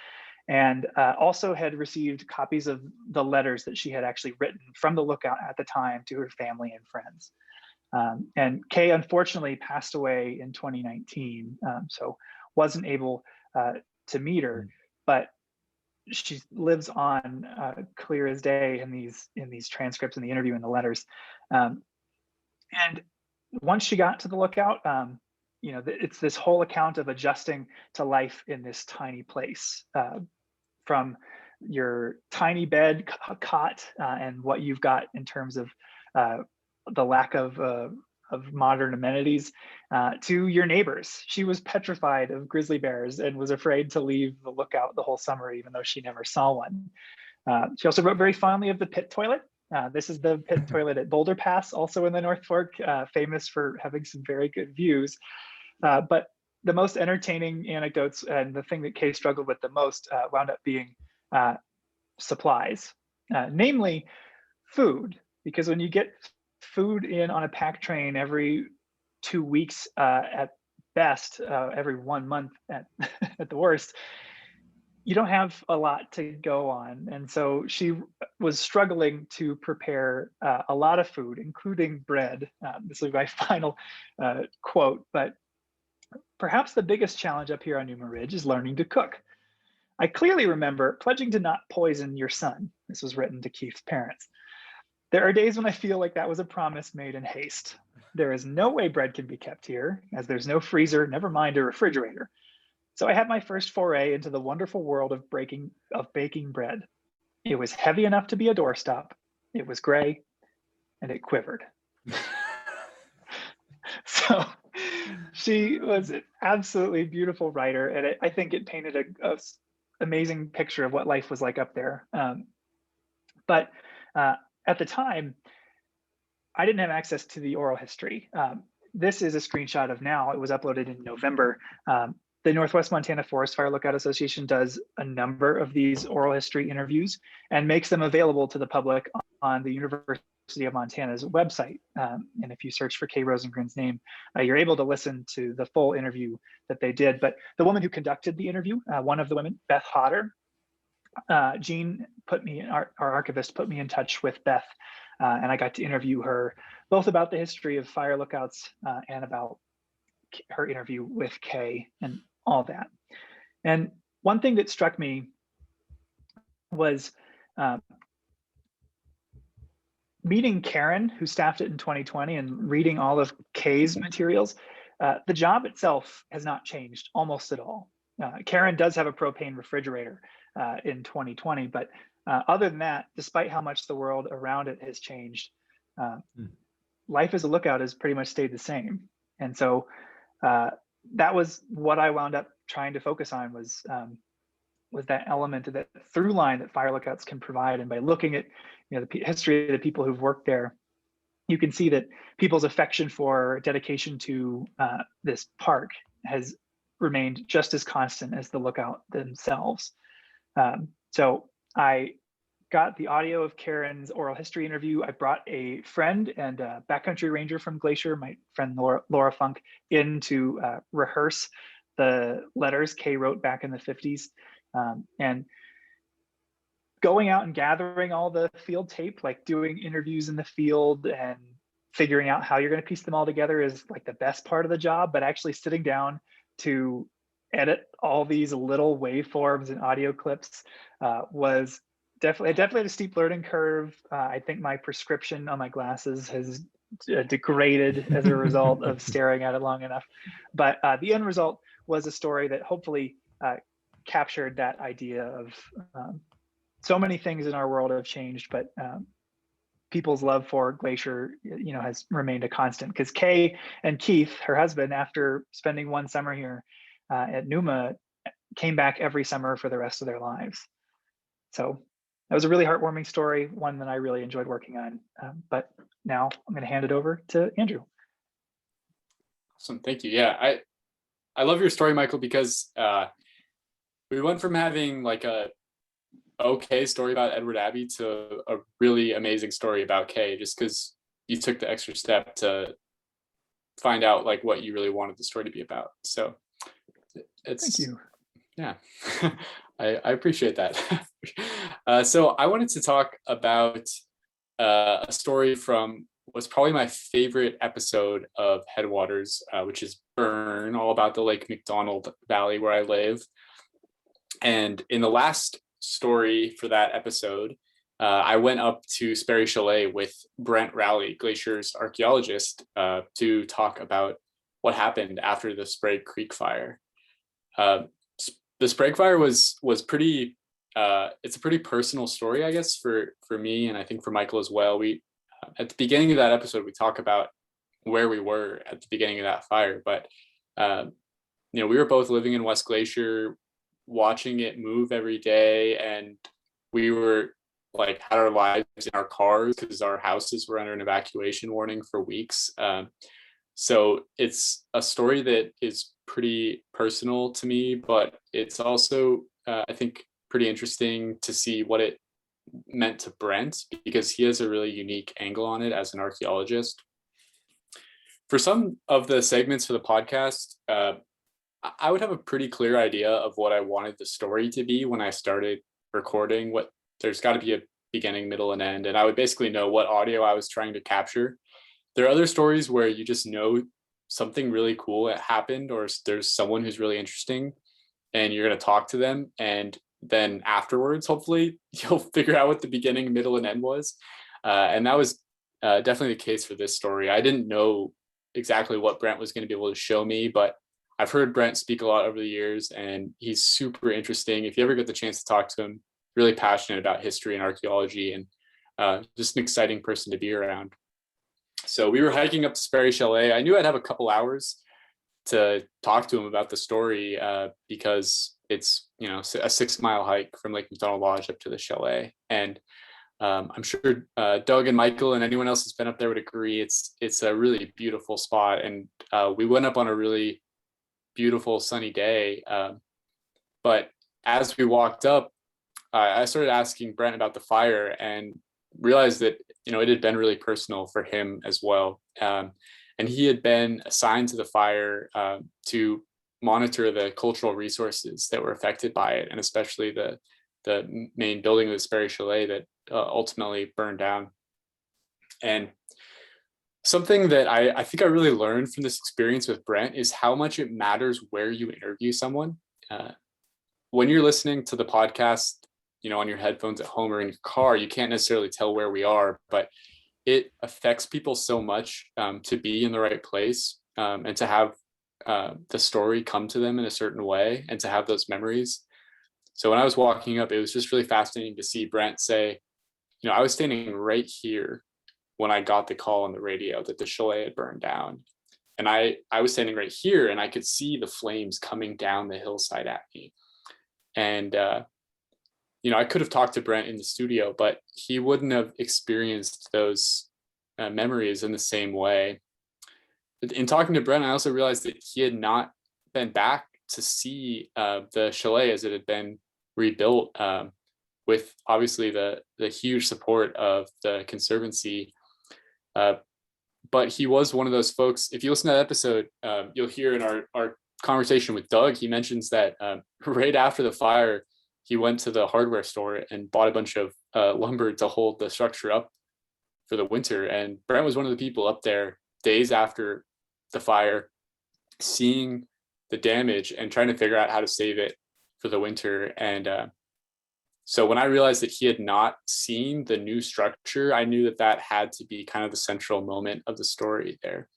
and also had received copies of the letters that she had actually written from the lookout at the time to her family and friends. And Kay unfortunately passed away in 2019, so wasn't able to meet her, but she lives on clear as day in these transcripts and the interview and the letters. And once she got to the lookout, it's this whole account of adjusting to life in this tiny place, from your tiny bed cot and what you've got in terms of the lack of modern amenities, to your neighbors. She was petrified of grizzly bears and was afraid to leave the lookout the whole summer, even though she never saw one. She also wrote very fondly of the pit toilet. This is the pit toilet at Boulder Pass, also in the North Fork, famous for having some very good views. But the most entertaining anecdotes, and the thing that Kay struggled with the most, wound up being supplies, namely food, because when you get food in on a pack train every 2 weeks at best, every 1 month at the worst, you don't have a lot to go on. And so she was struggling to prepare a lot of food, including bread. This is my final quote, but perhaps the biggest challenge up here on Numa Ridge is learning to cook. I clearly remember pledging to not poison your son. This was written to Keith's parents. There are days when I feel like that was a promise made in haste. There is no way bread can be kept here, as there's no freezer, never mind a refrigerator. So I had my first foray into the wonderful world of baking bread. It was heavy enough to be a doorstop. It was gray, and it quivered. So she was an absolutely beautiful writer, and I think it painted a amazing picture of what life was like up there. But at the time, I didn't have access to the oral history. This is a screenshot of now. It was uploaded in November. The Northwest Montana Forest Fire Lookout Association does a number of these oral history interviews and makes them available to the public on the University of Montana's website. And if you search for Kay Rosengren's name, you're able to listen to the full interview that they did. But the woman who conducted the interview, one of the women, Beth Hodder, Jean put me, our archivist put me in touch with Beth, and I got to interview her both about the history of fire lookouts and about her interview with Kay and all that. And one thing that struck me was meeting Karen, who staffed it in 2020, and reading all of Kay's materials. The job itself has not changed almost at all. Karen does have a propane refrigerator in 2020, but other than that, despite how much the world around it has changed, life as a lookout has pretty much stayed the same. And so that was what I wound up trying to focus on, was that element of that through line that fire lookouts can provide. And by looking at the history of the people who've worked there, you can see that people's affection for, dedication to this park has remained just as constant as the lookout themselves. So I got the audio of Karen's oral history interview. I brought a friend and a backcountry ranger from Glacier, my friend Laura Funk, in to rehearse the letters Kay wrote back in the 50s. And going out and gathering all the field tape, like doing interviews in the field and figuring out how you're going to piece them all together is like the best part of the job, but actually sitting down to edit all these little waveforms and audio clips was definitely a steep learning curve. I think my prescription on my glasses has degraded as a result of staring at it long enough. But the end result was a story that hopefully captured that idea of so many things in our world have changed, but people's love for Glacier, has remained a constant. Because Kay and Keith, her husband, after spending one summer here at Numa, came back every summer for the rest of their lives. So that was a really heartwarming story, one that I really enjoyed working on. But now I'm going to hand it over to Andrew. Awesome, thank you. Yeah, I love your story, Michael, because we went from having like a okay story about Edward Abbey to a really amazing story about Kay, just because you took the extra step to find out like what you really wanted the story to be about. So it's Thank you. Yeah, I appreciate that. So I wanted to talk about a story from what's probably my favorite episode of Headwaters, which is Burn, all about the Lake McDonald Valley where I live. And in the last story for that episode, I went up to Sperry Chalet with Brent Rowley, Glacier's archaeologist, to talk about what happened after the Sprague Creek fire. The Sprague fire was pretty. It's a pretty personal story, I guess, for me, and I think for Michael as well. We at the beginning of that episode, we talk about where we were at the beginning of that fire, but we were both living in West Glacier, watching it move every day, and we were like had our lives in our cars because our houses were under an evacuation warning for weeks. So it's a story that is pretty personal to me, but it's also I think pretty interesting to see what it meant to Brent, because he has a really unique angle on it as an archaeologist. For some of the segments for the podcast, I would have a pretty clear idea of what I wanted the story to be when I started recording. There's got to be a beginning, middle, and end, and I would basically know what audio I was trying to capture. There are other stories where you just know something really cool happened, or there's someone who's really interesting, and you're going to talk to them, and then afterwards, hopefully, you'll figure out what the beginning, middle, and end was. And that was definitely the case for this story. I didn't know exactly what Brent was going to be able to show me, but I've heard Brent speak a lot over the years, and he's super interesting. If you ever get the chance to talk to him, really passionate about history and archaeology, and just an exciting person to be around. So we were hiking up to Sperry Chalet. I knew I'd have a couple hours to talk to him about the story because it's a 6-mile hike from Lake McDonald Lodge up to the chalet. And I'm sure Doug and Michael and anyone else who's been up there would agree it's a really beautiful spot. And we went up on a really beautiful sunny day. But as we walked up, I started asking Brent about the fire and realized that it had been really personal for him as well. And he had been assigned to the fire to monitor the cultural resources that were affected by it, and especially the main building of the Sperry Chalet that ultimately burned down. And something that I think I really learned from this experience with Brent is how much it matters where you interview someone. When you're listening to the podcast, on your headphones at home or in your car, you can't necessarily tell where we are, but it affects people so much to be in the right place and to have the story come to them in a certain way and to have those memories. So when I was walking up, it was just really fascinating to see Brent say, I was standing right here when I got the call on the radio that the chalet had burned down. And I was standing right here and I could see the flames coming down the hillside at me. And, I could have talked to Brent in the studio, but he wouldn't have experienced those memories in the same way. In talking to Brent, I also realized that he had not been back to see the chalet as it had been rebuilt, with obviously the huge support of the Conservancy. But he was one of those folks. If you listen to that episode, you'll hear in our conversation with Doug, he mentions that right after the fire, he went to the hardware store and bought a bunch of lumber to hold the structure up for the winter. And Brent was one of the people up there days after the fire, seeing the damage and trying to figure out how to save it for the winter. And so when I realized that he had not seen the new structure, I knew that that had to be kind of the central moment of the story there.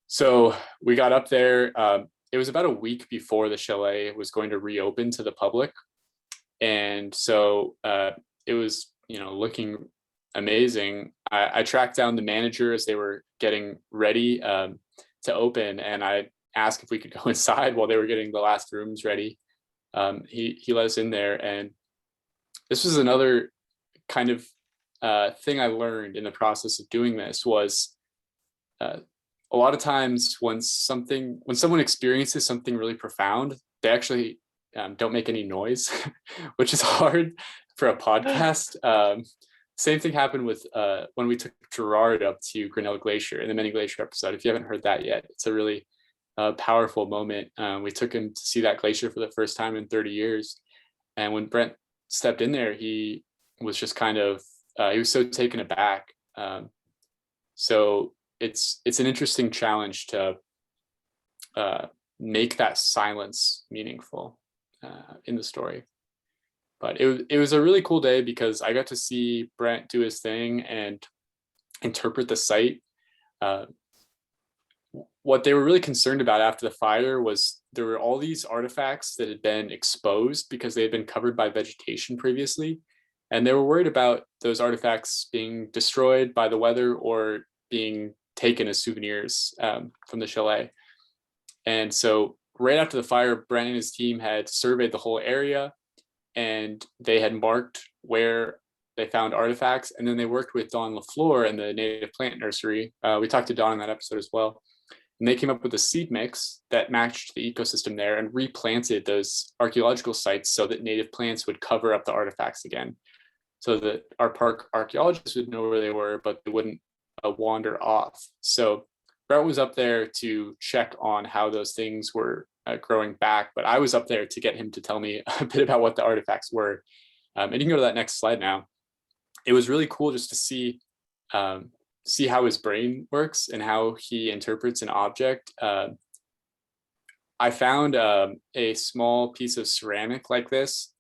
So we got up there. It was about a week before the chalet was going to reopen to the public. And so it was, looking amazing. I tracked down the manager as they were getting ready to open, and I asked if we could go inside while they were getting the last rooms ready. He let us in there, and this was another kind of thing I learned in the process of doing this was a lot of times when someone experiences something really profound, they actually don't make any noise, which is hard for a podcast. Same thing happened with when we took Gerard up to Grinnell Glacier in the Many Glacier episode. If you haven't heard that yet, it's a really powerful moment. We took him to see that glacier for the first time in 30 years. And when Brent stepped in there, he was just kind of, he was so taken aback. So it's an interesting challenge to make that silence meaningful in the story. But it was a really cool day because I got to see Brent do his thing and interpret the site. What they were really concerned about after the fire was there were all these artifacts that had been exposed because they had been covered by vegetation previously. And they were worried about those artifacts being destroyed by the weather or being taken as souvenirs from the chalet. And so right after the fire, Brent and his team had surveyed the whole area, and they had marked where they found artifacts. And then they worked with Dawn LaFleur and the Native Plant Nursery. We talked to Dawn in that episode as well. And they came up with a seed mix that matched the ecosystem there and replanted those archaeological sites so that native plants would cover up the artifacts again, so that our park archaeologists would know where they were, but they wouldn't wander off. So Brent was up there to check on how those things were growing back, but I was up there to get him to tell me a bit about what the artifacts were. And you can go to that next slide now. It was really cool just to see how his brain works and how he interprets an object. I found a small piece of ceramic like this,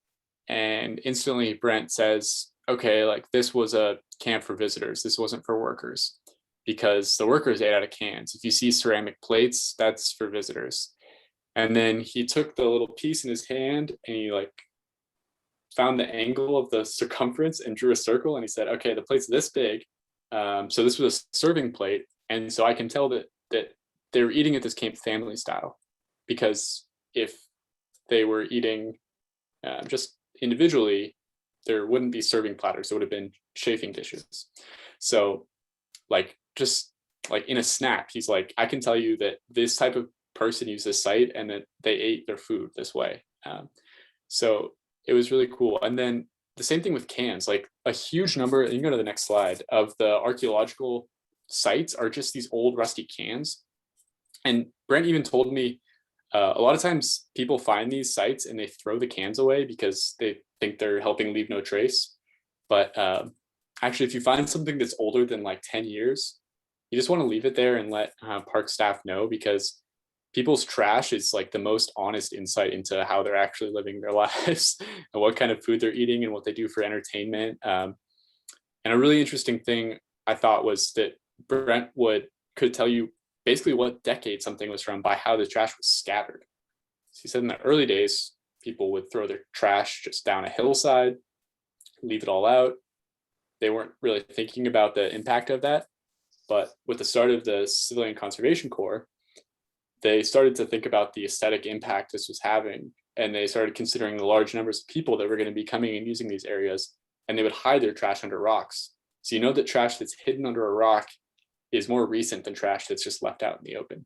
and instantly Brent says, okay, like this was a camp for visitors. This wasn't for workers, because the workers ate out of cans. If you see ceramic plates, that's for visitors. And then he took the little piece in his hand and he like found the angle of the circumference and drew a circle. And he said, okay, the plate's this big. So this was a serving plate. And so I can tell that they were eating at this camp family style, because if they were eating just individually, there wouldn't be serving platters. It would have been chafing dishes. So like, just like in a snap, he's like, I can tell you that this type of person used this site and that they ate their food this way. So it was really cool. And then the same thing with cans, like a huge number, you can go to the next slide, of the archaeological sites are just these old rusty cans. And Brent even told me a lot of times people find these sites and they throw the cans away because they think they're helping leave no trace. But actually, if you find something that's older than like 10 years, you just want to leave it there and let park staff know, because people's trash is like the most honest insight into how they're actually living their lives and what kind of food they're eating and what they do for entertainment. And a really interesting thing I thought was that Brent could tell you basically what decade something was from by how the trash was scattered. So he said in the early days, people would throw their trash just down a hillside, leave it all out. They weren't really thinking about the impact of that. But with the start of the Civilian Conservation Corps, they started to think about the aesthetic impact this was having. And they started considering the large numbers of people that were going to be coming and using these areas, and they would hide their trash under rocks. So you know that trash that's hidden under a rock is more recent than trash that's just left out in the open.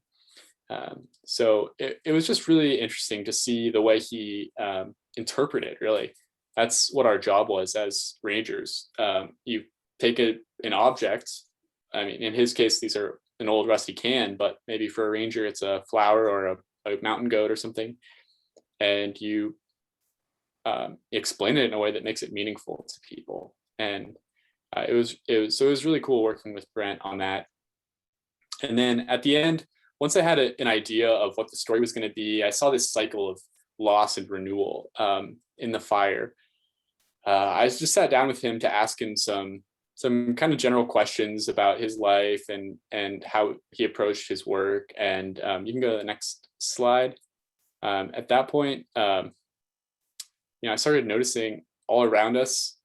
So it was just really interesting to see the way he interpreted, really. That's what our job was as rangers. You take an object. I mean, in his case, these are an old rusty can, but maybe for a ranger, it's a flower or a mountain goat or something. And you explain it in a way that makes it meaningful to people. And it was really cool working with Brent on that. And then at the end, once I had an idea of what the story was going to be, I saw this cycle of loss and renewal in the fire. I just sat down with him to ask him some kind of general questions about his life and how he approached his work. And you can go to the next slide. At that point, I started noticing all around us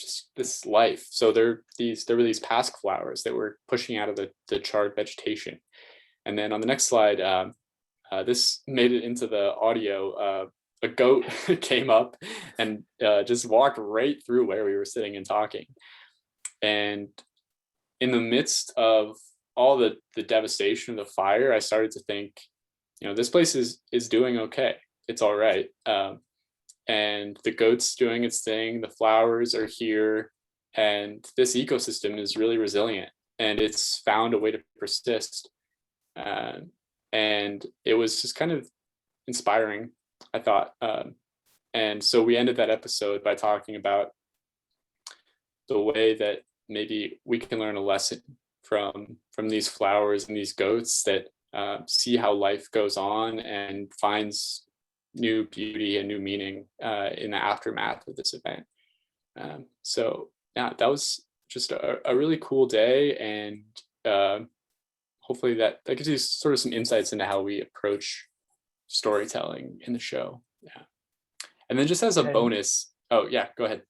just this life. So there were these pasque flowers that were pushing out of the charred vegetation. And then on the next slide, this made it into the audio. A goat came up and just walked right through where we were sitting and talking. And in the midst of all the devastation of the fire, I started to think, this place is doing okay. It's all right. And the goat's doing its thing. The flowers are here. And this ecosystem is really resilient. And it's found a way to persist. And it was just kind of inspiring, I thought. And so we ended that episode by talking about the way that maybe we can learn a lesson from these flowers and these goats that see how life goes on and finds new beauty and new meaning in the aftermath of this event. So yeah, that was just a really cool day, and hopefully that gives you sort of some insights into how we approach storytelling in the show. Yeah. And then just as a bonus, oh yeah, go ahead.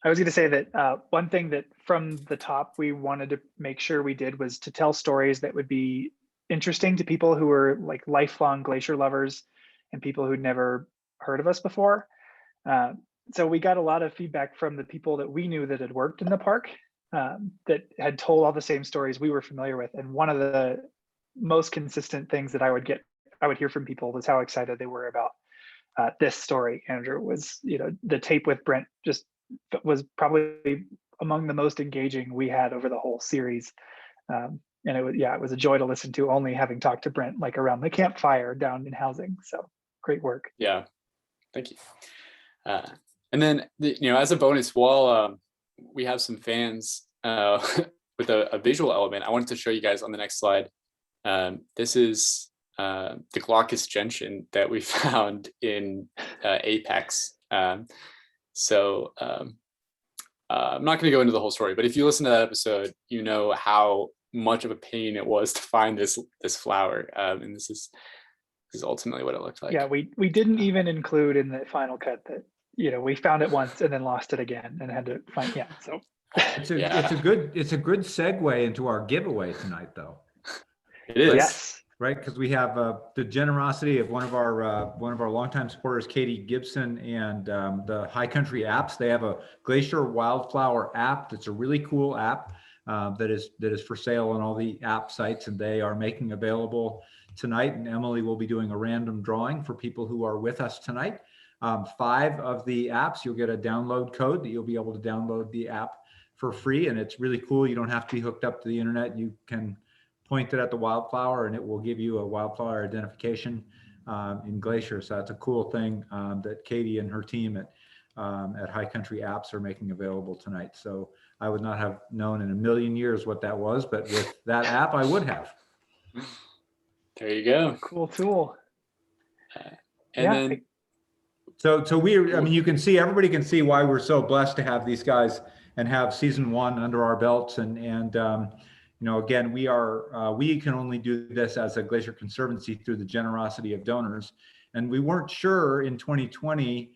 I was going to say that one thing that from the top we wanted to make sure we did was to tell stories that would be interesting to people who were like lifelong glacier lovers and people who'd never heard of us before. So we got a lot of feedback from the people that we knew that had worked in the park that had told all the same stories we were familiar with. And one of the most consistent things that I would hear from people was how excited they were about this story. Andrew, was, the tape with Brent just was probably among the most engaging we had over the whole series. And it was a joy to listen to, only having talked to Brent like around the campfire down in housing. So great work. Yeah, thank you. And then, as a bonus, while we have some fans with a visual element, I wanted to show you guys on the next slide. This is the glaucous gentian that we found in Apex. So I'm not going to go into the whole story, but if you listen to that episode, you know how much of a pain it was to find this flower, and this is ultimately what it looked like. Yeah, we didn't even include in the final cut that we found it once and then lost it again and had to find. Yeah, so it's a good segue into our giveaway tonight, though. It is. Yes. Right, because we have the generosity of one of our longtime supporters, Katie Gibson, and the High Country Apps. They have a Glacier Wildflower app that's a really cool app that is for sale on all the app sites, and they are making available tonight. And Emily will be doing a random drawing for people who are with us tonight. 5 of the apps, you'll get a download code that you'll be able to download the app for free, and it's really cool. You don't have to be hooked up to the internet. You can point it at the wildflower and it will give you a wildflower identification in Glacier. So that's a cool thing that Katie and her team at High Country Apps are making available tonight. So I would not have known in a million years what that was, but with that app, I would have. There you go. Cool tool. Then you can see, everybody can see why we're so blessed to have these guys and have season 1 under our belts. And again, we can only do this as a Glacier Conservancy through the generosity of donors. And we weren't sure in 2020,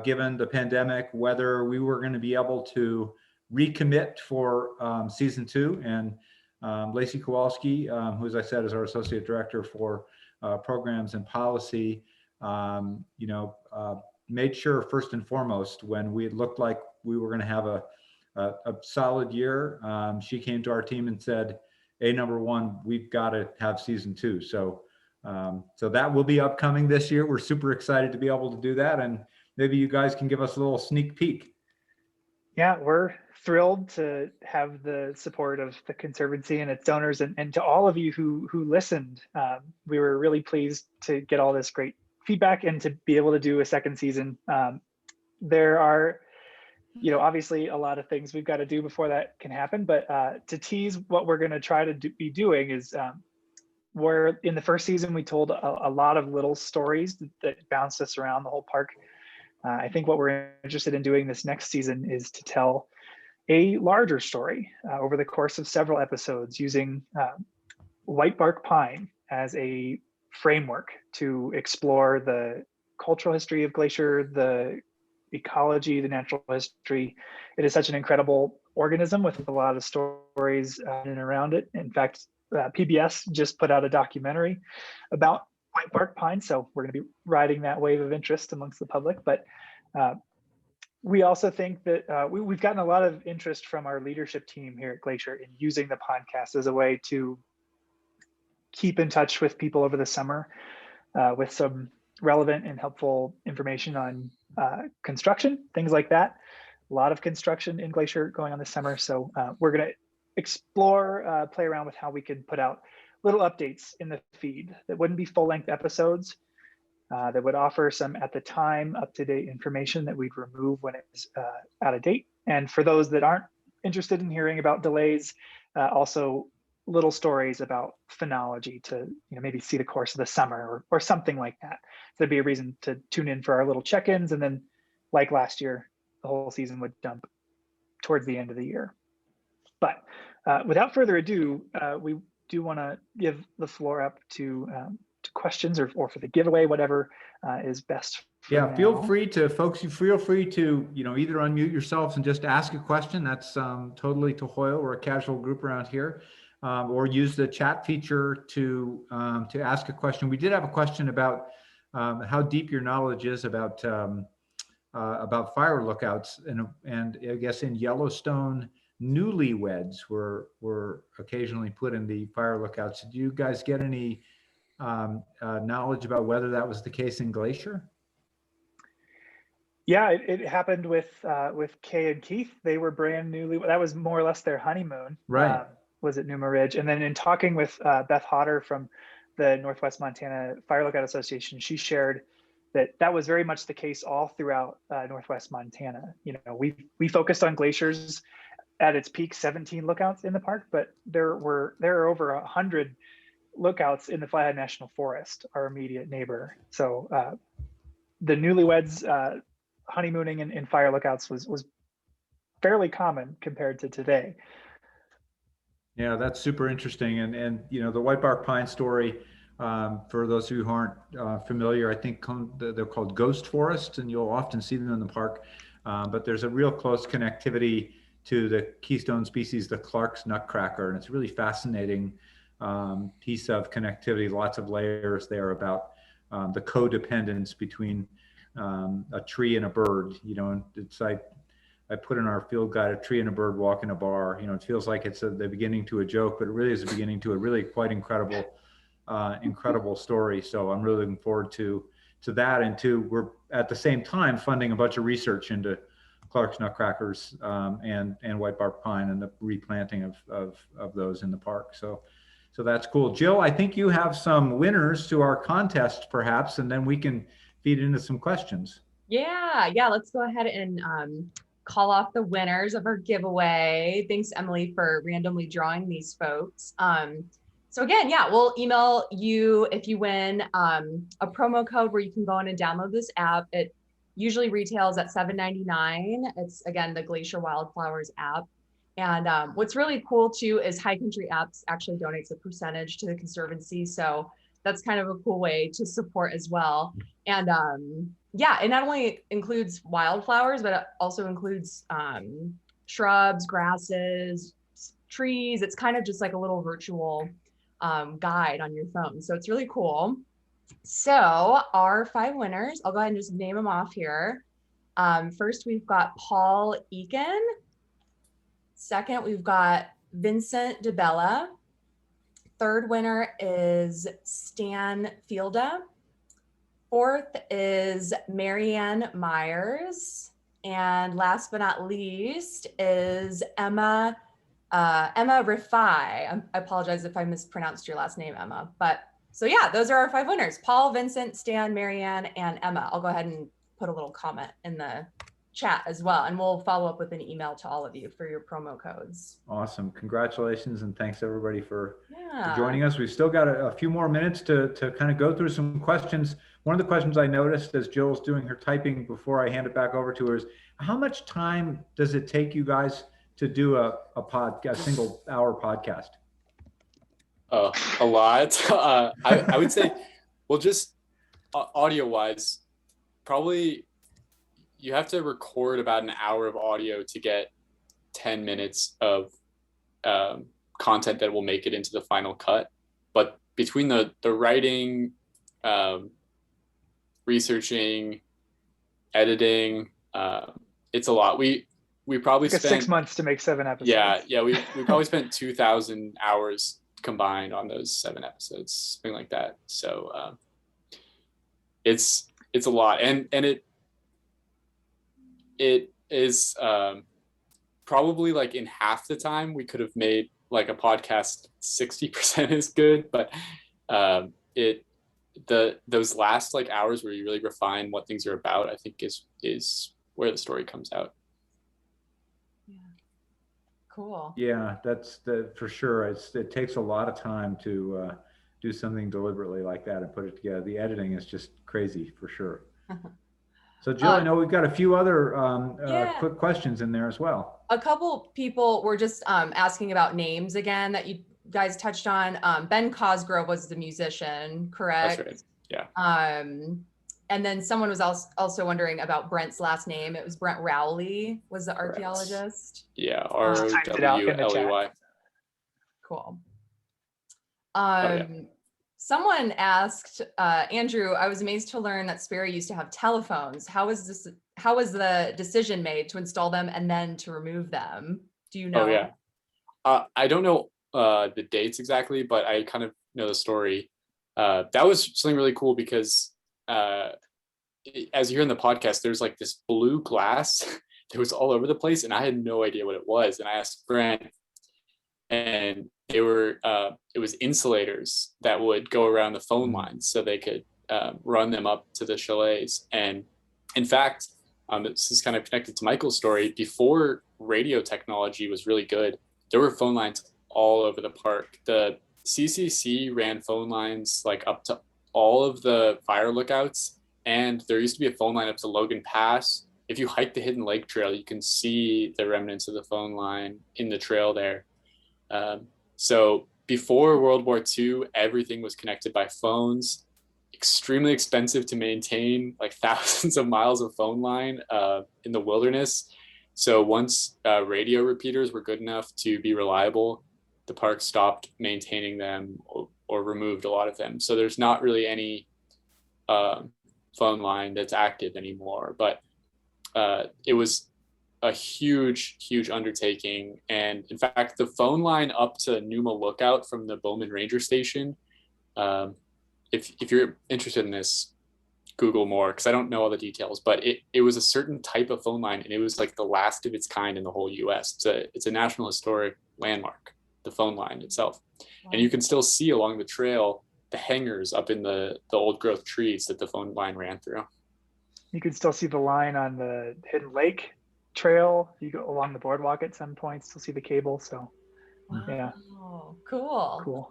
given the pandemic, whether we were going to be able to recommit for season 2. And Lacey Kowalski, who, as I said, is our associate director for programs and policy, made sure first and foremost, when we looked like we were going to have a solid year, she came to our team and said, number 1, we've got to have season 2. So that will be upcoming this year. We're super excited to be able to do that. And maybe you guys can give us a little sneak peek. Yeah, we're thrilled to have the support of the Conservancy and its donors, and to all of you who listened. We were really pleased to get all this great feedback and to be able to do a second season. There are obviously a lot of things we've got to do before that can happen, but to tease what we're going to try to be doing is where in the first season we told a lot of little stories that bounced us around the whole park. I think what we're interested in doing this next season is to tell a larger story over the course of several episodes using white bark pine as a framework to explore the cultural history of Glacier, the ecology, the natural history. It is such an incredible organism with a lot of stories in and around it. In fact, PBS just put out a documentary about white bark pine, so we're going to be riding that wave of interest amongst the public. But we also think that we've gotten a lot of interest from our leadership team here at Glacier in using the podcast as a way to keep in touch with people over the summer with some relevant and helpful information on construction, things like that. A lot of construction in Glacier going on this summer. So we're going to explore, play around with how we can put out little updates in the feed that wouldn't be full-length episodes, that would offer some at the time up-to-date information that we'd remove when it's out of date. And for those that aren't interested in hearing about delays, also little stories about phenology to maybe see the course of the summer or something like that. So there'd be a reason to tune in for our little check-ins, and then like last year, the whole season would dump towards the end of the year. But without further ado, we do want to give the floor up to questions or for the giveaway, whatever is best. Yeah, feel free to, folks, you feel free to, either unmute yourselves and just ask a question. That's totally Tohoyo. We're a casual group around here. Or use the chat feature to ask a question. We did have a question about how deep your knowledge is about fire lookouts, and I guess in Yellowstone, newlyweds were occasionally put in the fire lookouts. Did you guys get any knowledge about whether that was the case in Glacier? Yeah, it happened with Kay and Keith. They were brand newly. That was more or less their honeymoon. Right. Was at Numa Ridge. And then in talking with Beth Hodder from the Northwest Montana Fire Lookout Association, she shared that was very much the case all throughout Northwest Montana. We focused on Glaciers at its peak, 17 lookouts in the park, but there are over 100 lookouts in the Flathead National Forest, our immediate neighbor. So the newlyweds honeymooning in fire lookouts was fairly common compared to today. Yeah, that's super interesting. And the white bark pine story, for those of you who aren't familiar, I think they're called ghost forests, and you'll often see them in the park. But there's a real close connectivity to the keystone species, the Clark's nutcracker. And it's a really fascinating piece of connectivity, lots of layers there about the codependence between a tree and a bird. And it's like, I put in our field guide, a tree and a bird walk in a bar. It feels like it's the beginning to a joke, but it really is the beginning to a really quite incredible story. So I'm really looking forward to that. And we're at the same time funding a bunch of research into Clark's nutcrackers and white bark pine and the replanting of those in the park. So that's cool. Jill, I think you have some winners to our contest perhaps, and then we can feed into some questions. Yeah, let's go ahead and call off the winners of our giveaway. Thanks, Emily, for randomly drawing these folks. So again, we'll email you if you win a promo code where you can go in and download this app. It usually retails at $7.99. It's, again, the Glacier Wildflowers app. And what's really cool too is High Country Apps actually donates a percentage to the Conservancy. So that's kind of a cool way to support as well. And it not only includes wildflowers, but it also includes shrubs, grasses, trees. It's kind of just like a little virtual guide on your phone. So it's really cool. So our 5 winners, I'll go ahead and just name them off here. First, we've got Paul Eakin. Second, we've got Vincent DeBella. Third winner is Stan Fielda. Fourth is Marianne Myers. And last but not least is Emma Rifai. I apologize if I mispronounced your last name, Emma. But so those are our 5 winners: Paul, Vincent, Stan, Marianne, and Emma. I'll go ahead and put a little comment in the chat as well, and we'll follow up with an email to all of you for your promo codes. Awesome. Congratulations, and thanks everybody for joining Yeah. us. We've still got a few more minutes to kind of go through some questions. One of the questions I noticed as Jill's doing her typing before I hand it back over to her is, how much time does it take you guys to do a single hour podcast? A lot. I would say, well, just audio wise, probably you have to record about an hour of audio to get 10 minutes of content that will make it into the final cut. But between the writing, researching, editing, it's a lot. We probably It's spent 6 months to make 7 episodes. Yeah. We probably spent 2,000 hours combined on those 7 episodes, something like that. So it's a lot, and it is probably like in half the time we could have made like a podcast 60% as good, but those last like hours where you really refine what things are about, I think is where the story comes out. Yeah. Cool. Yeah, that's for sure. It takes a lot of time to do something deliberately like that and put it together. The editing is just crazy for sure. So Jill, I know we've got a few other quick questions in there as well. A couple people were just asking about names again that you guys touched on. Ben Cosgrove was the musician, correct? That's right. Yeah. And then someone was also wondering about Brent's last name. It was Brent Rowley was the archaeologist. Yeah, Typed it out in the chat. ROWLEY. Cool. yeah. Someone asked, Andrew, I was amazed to learn that Sperry used to have telephones. How was the decision made to install them and then to remove them? Do you know? Oh yeah. I don't know the dates exactly, but I kind of know the story. That was something really cool because as you hear in the podcast, there's like this blue glass that was all over the place, and I had no idea what it was. And I asked Brent, and they were it was insulators that would go around the phone lines so they could run them up to the chalets. And in fact, this is kind of connected to Michael's story. Before radio technology was really good, there were phone lines all over the park. The CCC ran phone lines like up to all of the fire lookouts, and there used to be a phone line up to Logan Pass. If you hike the Hidden Lake Trail, you can see the remnants of the phone line in the trail there. So before World War II, everything was connected by phones, extremely expensive to maintain, like thousands of miles of phone line in the wilderness. So once radio repeaters were good enough to be reliable, the park stopped maintaining them or removed a lot of them. So there's not really any phone line that's active anymore, but it was a huge undertaking. And in fact, the phone line up to Numa Lookout from the Bowman Ranger Station, if you're interested in this, Google more, because I don't know all the details, but it was a certain type of phone line, and it was like the last of its kind in the whole US. It's a National Historic Landmark, the phone line itself. Wow. And you can still see along the trail the hangers up in the old growth trees that the phone line ran through. You can still see the line on the Hidden Lake Trail. You go along the boardwalk at some points, still see the cable. So wow. Yeah. Cool.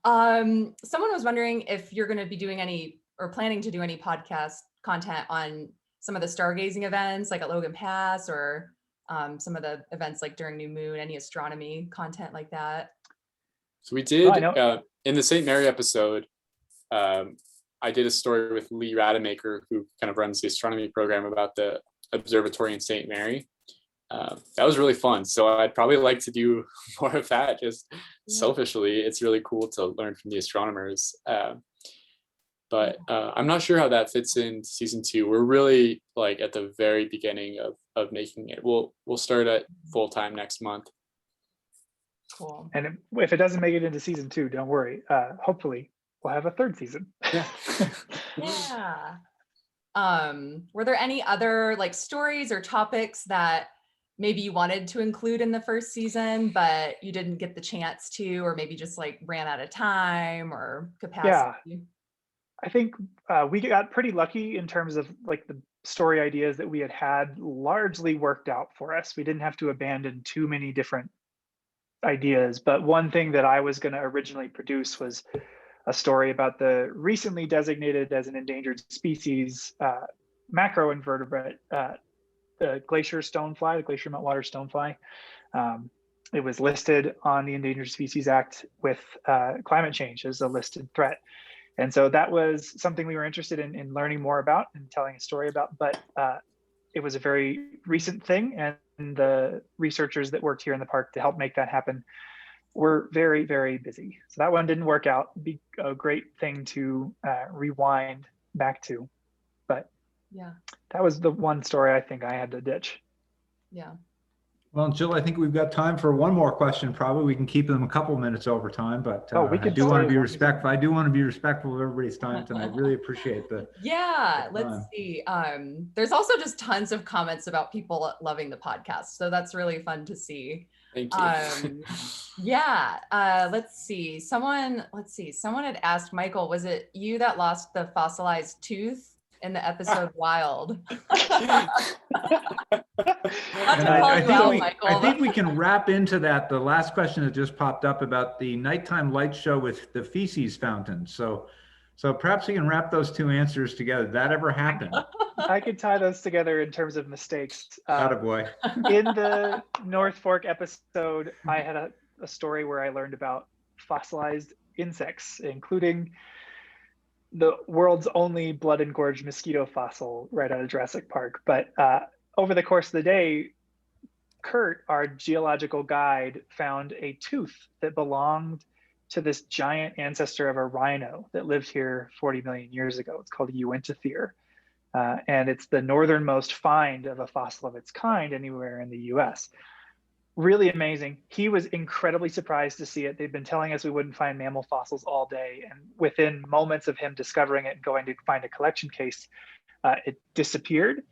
Someone was wondering if you're going to be doing any or planning to do any podcast content on some of the stargazing events like at Logan Pass or some of the events like during New Moon, any astronomy content like that. So we did in the St. Mary episode, I did a story with Lee Rademacher, who kind of runs the astronomy program, about the observatory in St. Mary. That was really fun. So I'd probably like to do more of that. Just selfishly, it's really cool to learn from the astronomers. But I'm not sure how that fits in season 2. We're really like at the very beginning of making it. We'll start at full time next month. Cool. And if it doesn't make it into season 2, don't worry. Hopefully we'll have a 3rd season. Yeah. Yeah. Were there any other like stories or topics that maybe you wanted to include in the first season, but you didn't get the chance to, or maybe just like ran out of time or capacity? Yeah. I think we got pretty lucky in terms of like story ideas that we had largely worked out for us. We didn't have to abandon too many different ideas, but one thing that I was going to originally produce was a story about the recently designated as an endangered species macroinvertebrate, the glacier stonefly, the glacier meltwater stonefly. It was listed on the Endangered Species Act with climate change as a listed threat. And so that was something we were interested in learning more about and telling a story about, but it was a very recent thing, and the researchers that worked here in the park to help make that happen were very, very busy. So that one didn't work out. It'd be a great thing to rewind back to, but Yeah. that was the one story I think I had to ditch. Yeah. Well, Jill, I think we've got time for one more question. Probably we can keep them a couple minutes over time, but We I could do want to stay be as long as respectful. I do want to be respectful of everybody's time tonight. Really appreciate the. Yeah, the let's time. see. There's also just tons of comments about people loving the podcast, so that's really fun to see. Thank you. Yeah, let's see. Someone had asked, Michael, was it you that lost the fossilized tooth in the episode Wild? Not to And call I you think out, we, Michael. I think we can wrap into that. The last question that just popped up about the nighttime light show with the feces fountain. So perhaps we can wrap those two answers together. Did that ever happen? I could tie those together in terms of mistakes. Attaboy. In the North Fork episode, I had a story where I learned about fossilized insects, including the world's only blood engorged mosquito fossil right out of Jurassic Park. But over the course of the day, Kurt, our geological guide, found a tooth that belonged to this giant ancestor of a rhino that lived here 40 million years ago. It's called a Uintathere. And it's the northernmost find of a fossil of its kind anywhere in the US. Really amazing. He was incredibly surprised to see it. They've been telling us we wouldn't find mammal fossils all day. And within moments of him discovering it and going to find a collection case, it disappeared.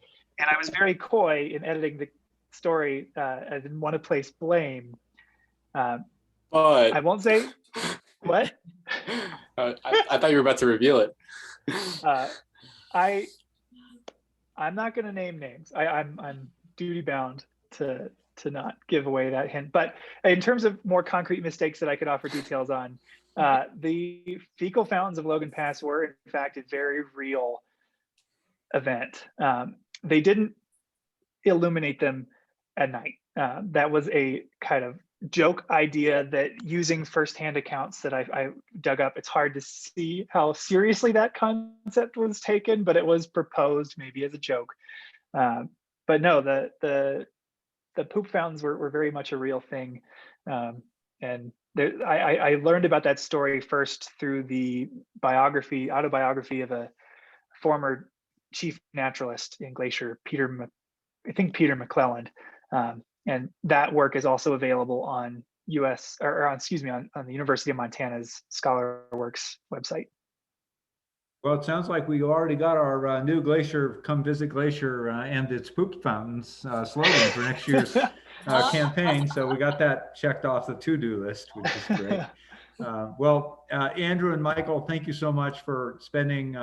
And I was very coy in editing the story. I didn't want to place blame. But I won't say what. I thought you were about to reveal it. I'm not going to name names. I'm duty bound to not give away that hint. But in terms of more concrete mistakes that I could offer details on, the fecal fountains of Logan Pass were in fact a very real event. They didn't illuminate them at night. That was a kind of joke idea that, using firsthand accounts that I dug up, it's hard to see how seriously that concept was taken, but it was proposed maybe as a joke. But no, the poop fountains were very much a real thing. And I learned about that story first through the autobiography of a former chief naturalist in Glacier, Peter McClelland. And that work is also available on on the University of Montana's ScholarWorks website. Well, it sounds like we already got our new Glacier, Come Visit Glacier and its poop fountains slogan for next year's campaign. So we got that checked off the to-do list, which is great. Well, Andrew and Michael, thank you so much for spending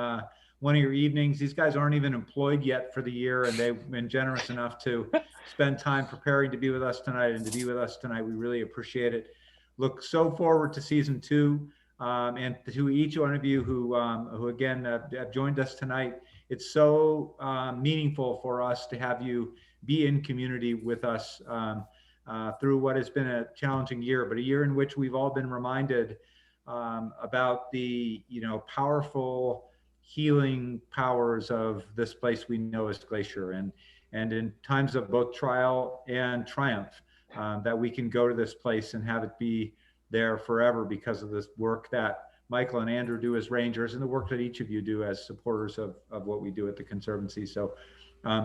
one of your evenings. These guys aren't even employed yet for the year, and they've been generous enough to spend time preparing to be with us tonight and to be with us tonight. We really appreciate it. Look so forward to season 2. And to each one of you who again have joined us tonight. It's so meaningful for us to have you be in community with us through what has been a challenging year, but a year in which we've all been reminded about the powerful healing powers of this place we know as Glacier, and in times of both trial and triumph, that we can go to this place and have it be there forever because of this work that Michael and Andrew do as rangers and the work that each of you do as supporters of what we do at the Conservancy. So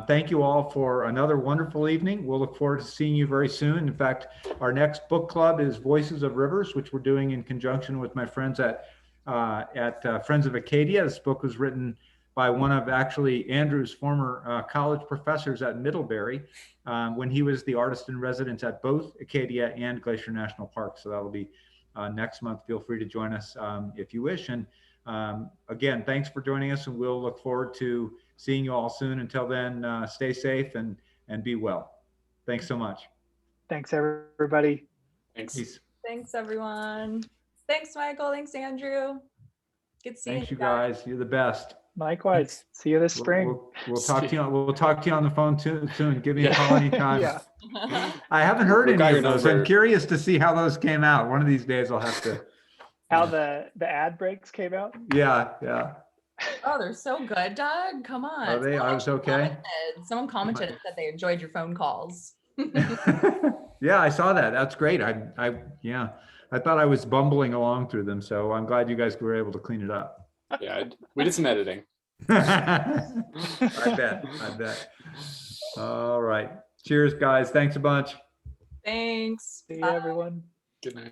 thank you all for another wonderful evening. We'll look forward to seeing you very soon. In fact, our next book club is Voices of Rivers, which we're doing in conjunction with my friends at Friends of Acadia. This book was written by one of actually Andrew's former college professors at Middlebury when he was the artist in residence at both Acadia and Glacier National Park. So that'll be next month. Feel free to join us if you wish. And again, thanks for joining us, and we'll look forward to seeing you all soon. Until then, stay safe and be well. Thanks so much. Thanks, everybody. Thanks. Peace. Thanks, everyone. Thanks, Michael. Thanks, Andrew. Good seeing Thanks, you guys. You're the best. Likewise. See you this spring. We'll talk to you. We'll talk to you on the phone soon. Give me a call anytime. Yeah. I haven't heard We've got any of your those. I'm number. curious to see how those came out. One of these days I'll have to. How the ad breaks came out. Yeah. Oh, they're so good, Doug. Come on. Are they? I was okay. Someone commented and said they enjoyed your phone calls. Yeah, I saw that. That's great. I thought I was bumbling along through them, so I'm glad you guys were able to clean it up. Yeah, we did some editing. I bet. All right. Cheers, guys. Thanks a bunch. Thanks. See you, Bye. everyone. Good night.